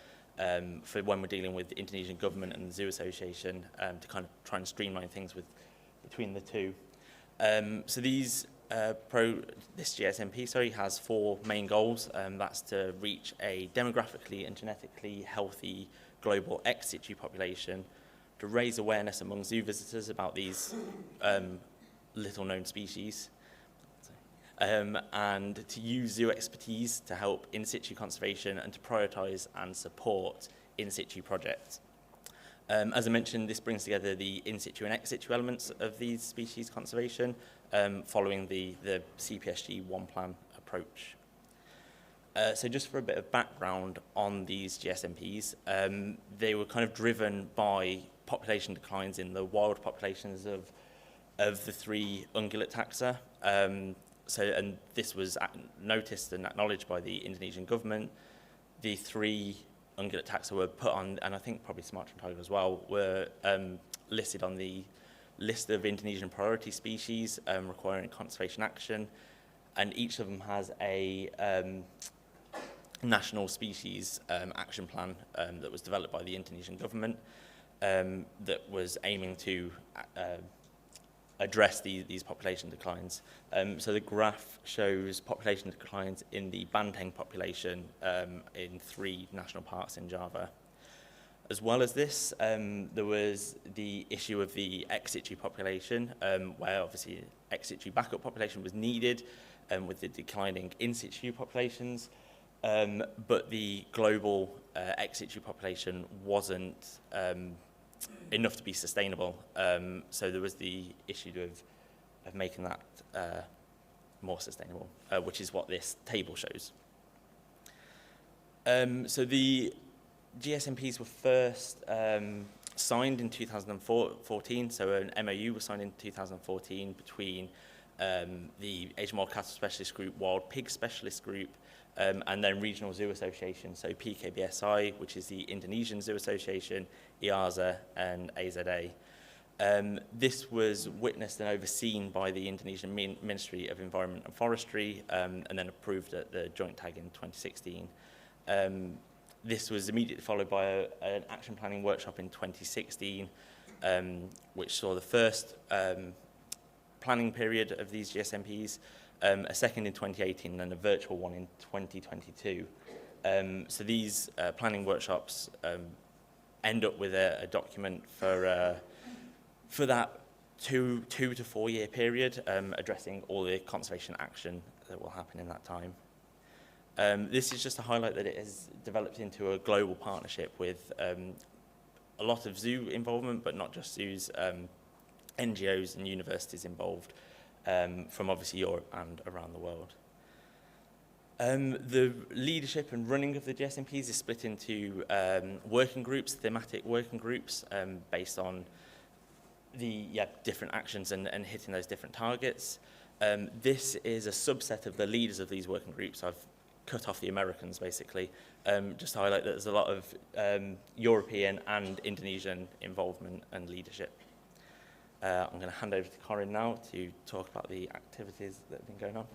for when we're dealing with the Indonesian government and the Zoo Association to kind of try and streamline things between the two. So these this GSMP has 4 main goals. That's to reach a demographically and genetically healthy global ex situ population, to raise awareness among zoo visitors about these little known species, and to use zoo expertise to help in situ conservation and to prioritise and support in situ projects. As I mentioned, this brings together the in situ and ex situ elements of these species conservation, following the CPSG One Plan approach. So just for a bit of background on these GSMPs, they were kind of driven by population declines in the wild populations of the 3 ungulate taxa. And this was noticed and acknowledged by the Indonesian government. The 3 ungulate taxa were put on, and I think probably Sumatran tiger as well, were listed on the list of Indonesian priority species requiring conservation action, and each of them has a national species action plan that was developed by the Indonesian government that was aiming to address these population declines. So the graph shows population declines in the banteng population in 3 national parks in Java. As well as this, there was the issue of the ex situ population, where obviously ex situ backup population was needed with the declining in situ populations, but the global ex situ population wasn't enough to be sustainable. So there was the issue of making that more sustainable, which is what this table shows. So the GSMPs were first signed in 2014, so an MOU was signed in 2014 between the Asian Wild Cattle Specialist Group, Wild Pig Specialist Group, and then Regional Zoo Association, so PKBSI, which is the Indonesian Zoo Association, EAZA, and AZA. This was witnessed and overseen by the Indonesian Ministry of Environment and Forestry, and then approved at the joint tag in 2016. This was immediately followed by an action planning workshop in 2016, which saw the first planning period of these GSMPs, a second in 2018, and a virtual one in 2022. So these planning workshops end up with a document for that two to 4 year period, addressing all the conservation action that will happen in that time. This is just to highlight that it has developed into a global partnership with a lot of zoo involvement, but not just zoos, NGOs and universities involved from obviously Europe and around the world. The leadership and running of the GSMPs is split into working groups, thematic working groups, based on the different actions and hitting those different targets. This is a subset of the leaders of these working groups. I've cut off the Americans, basically, just to highlight that there's a lot of European and Indonesian involvement and leadership. I'm going to hand over to Corinne now to talk about the activities that have been going on.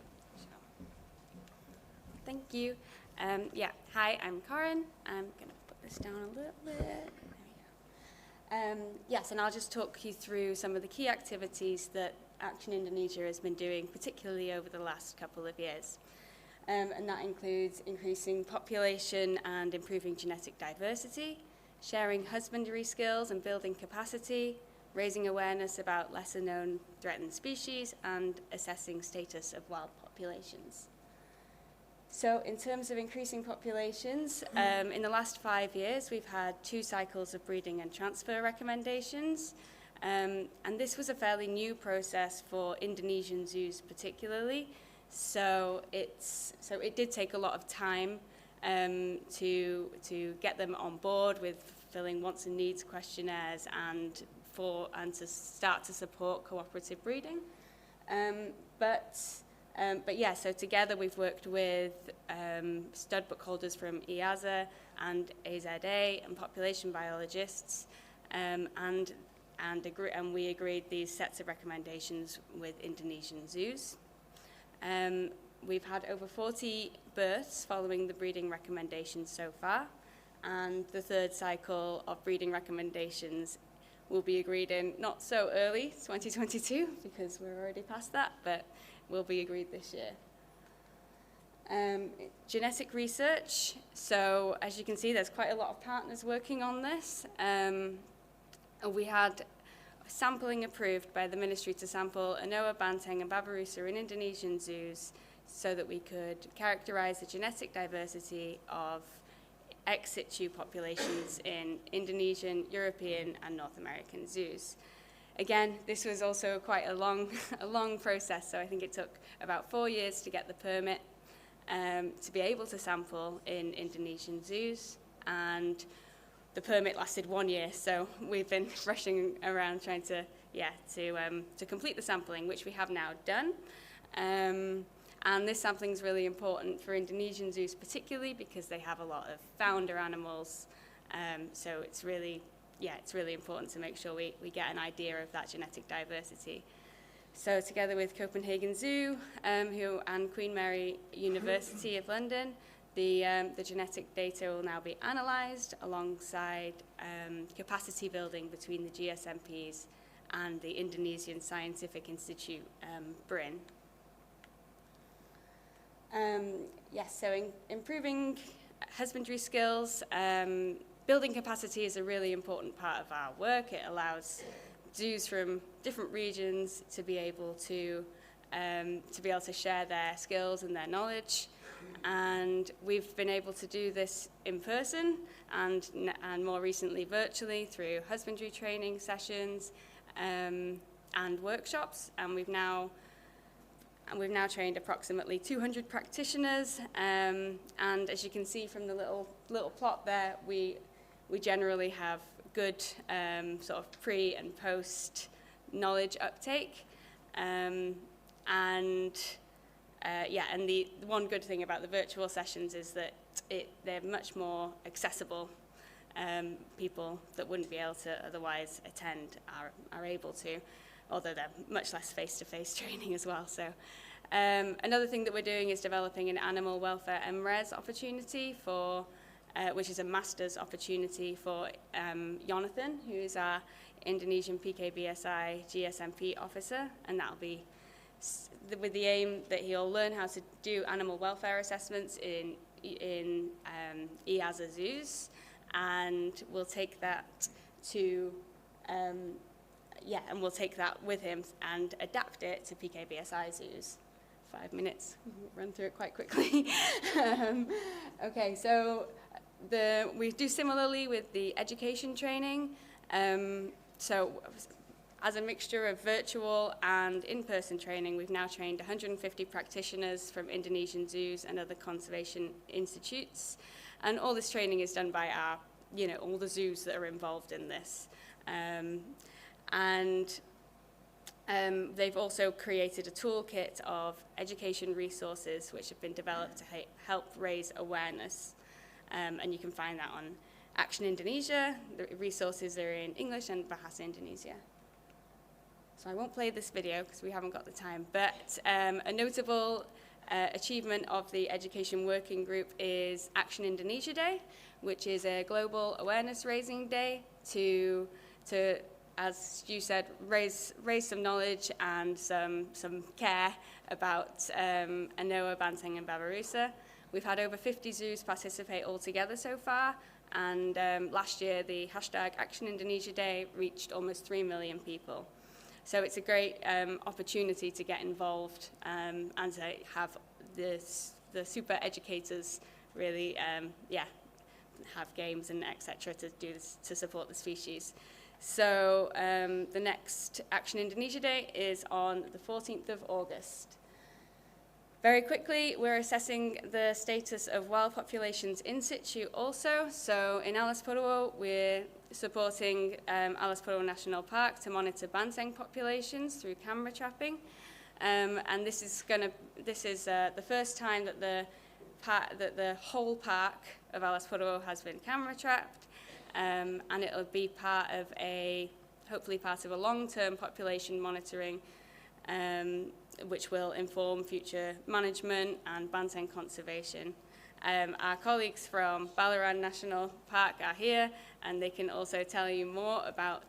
Thank you. Hi, I'm Corinne. I'm going to put this down a little bit. There we go. Yes, and I'll just talk you through some of the key activities that Action Indonesia has been doing, particularly over the last couple of years. And that includes increasing population and improving genetic diversity, sharing husbandry skills and building capacity, raising awareness about lesser-known threatened species, and assessing status of wild populations. So in terms of increasing populations, in the last 5 years, we've had 2 cycles of breeding and transfer recommendations. And this was a fairly new process for Indonesian zoos particularly. So it did take a lot of time to get them on board with filling wants and needs questionnaires and to start to support cooperative breeding. But yeah, so together we've worked with stud book holders from EAZA and AZA and population biologists, and we agreed these sets of recommendations with Indonesian zoos. We've had over 40 births following the breeding recommendations so far, and the 3rd cycle of breeding recommendations will be agreed in not so early, 2022, because we're already past that, but will be agreed this year. Genetic research. So as you can see, there's quite a lot of partners working on this. We had sampling approved by the ministry to sample anoa, banteng, and babirusa in Indonesian zoos so that we could characterize the genetic diversity of ex situ populations in Indonesian, European, and North American zoos. Again, this was also quite a long process, so I think it took about 4 years to get the permit to be able to sample in Indonesian zoos, and the permit lasted 1 year, so we've been rushing around trying to complete the sampling, which we have now done. And this sampling is really important for Indonesian zoos particularly because they have a lot of founder animals, so it's really important to make sure we get an idea of that genetic diversity. So together with Copenhagen Zoo and Queen Mary University of London, the genetic data will now be analysed alongside capacity building between the GSMPs and the Indonesian Scientific Institute, BRIN. So improving husbandry skills, building capacity is a really important part of our work. It allows zoos from different regions to be able to share their skills and their knowledge. And we've been able to do this in person and more recently virtually through husbandry training sessions and workshops. And we've now trained approximately 200 practitioners. And as you can see from the little plot there, we generally have good sort of pre and post knowledge uptake. And the one good thing about the virtual sessions is that they're much more accessible. People that wouldn't be able to otherwise attend are able to, although they're much less face-to-face training as well. So another thing that we're doing is developing an animal welfare MRes opportunity which is a master's opportunity for Jonathan, who is our Indonesian PKBSI GSMP officer, and that'll be with the aim that he'll learn how to do animal welfare assessments in EAZA zoos, and we'll take that we'll take that with him and adapt it to PKBSI zoos. 5 minutes, run through it quite quickly. Okay, so we do similarly with the education training. So as a mixture of virtual and in-person training, we've now trained 150 practitioners from Indonesian zoos and other conservation institutes. And all this training is done by all the zoos that are involved in this. They've also created a toolkit of education resources which have been developed to help raise awareness. And you can find that on Action Indonesia. The resources are in English and Bahasa Indonesia. So I won't play this video because we haven't got the time, but a notable achievement of the Education Working Group is Action Indonesia Day, which is a global awareness raising day to as Stu said, raise some knowledge and some care about anoa, banteng, and babirusa. We've had over 50 zoos participate altogether so far, and last year the hashtag Action Indonesia Day reached almost 3 million people. So it's a great opportunity to get involved and to have the super educators really, have games and etc. to do this, to support the species. So the next Action Indonesia Day is on the 14th of August. Very quickly, we're assessing the status of wild populations in situ also. So in Alas Purwo, we're supporting Alas Purwo National Park to monitor banteng populations through camera trapping. And this is the first time that the whole park of Alas Purwo has been camera trapped. And it'll be hopefully part of a long-term population monitoring, which will inform future management and banteng conservation. Our colleagues from Bairrao National Park are here, and they can also tell you more about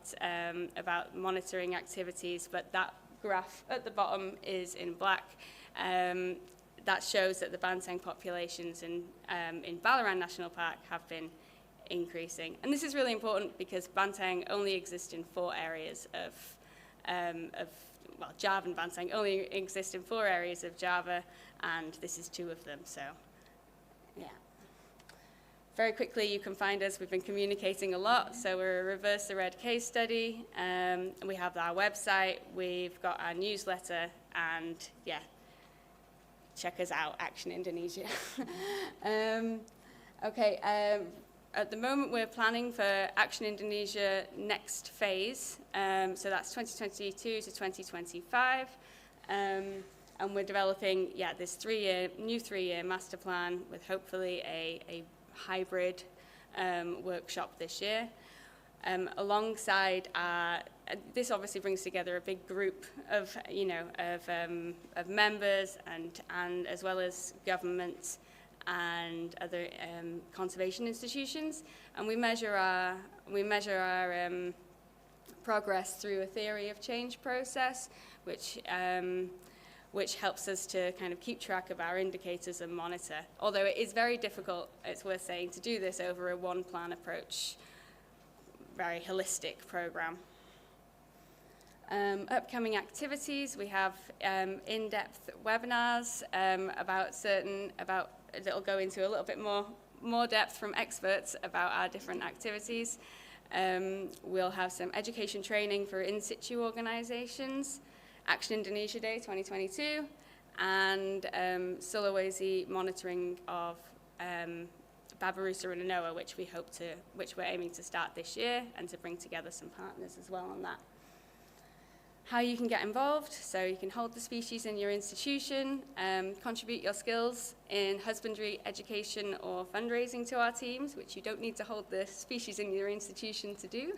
monitoring activities, but that graph at the bottom is in black. That shows that the banteng populations in Bairrao National Park have been increasing. And this is really important because banteng only exist in 4 areas Javan banteng only exist in 4 areas of Java, and this is 2 of them, so yeah. Very quickly, you can find us. We've been communicating a lot, so we're a reverse the red case study. We have our website, we've got our newsletter, and yeah, check us out, Action Indonesia. At the moment, we're planning for Action Indonesia next phase, so that's 2022 to 2025. And we're developing, this new three-year master plan with hopefully a hybrid workshop this year. Alongside this obviously brings together a big group of, of members and as well as governments and other conservation institutions, and we measure our progress through a theory of change process, which helps us to kind of keep track of our indicators and monitor. Although it is very difficult, it's worth saying, to do this over a one-plan approach, very holistic program. Upcoming activities, we have in-depth webinars that'll go into a little bit more depth from experts about our different activities. We'll have some education training for in-situ organizations, Action Indonesia Day 2022, and Sulawesi monitoring of babirusa and anoa, which we're aiming to start this year, and to bring together some partners as well on that. How you can get involved, so you can hold the species in your institution, contribute your skills in husbandry, education, or fundraising to our teams, which you don't need to hold the species in your institution to do.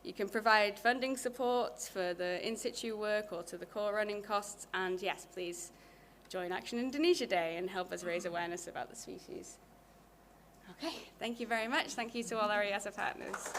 You can provide funding support for the in-situ work or to the core running costs, and yes, please join Action Indonesia Day and help us raise awareness about the species. Okay, thank you very much. Thank you to all our EAZA partners.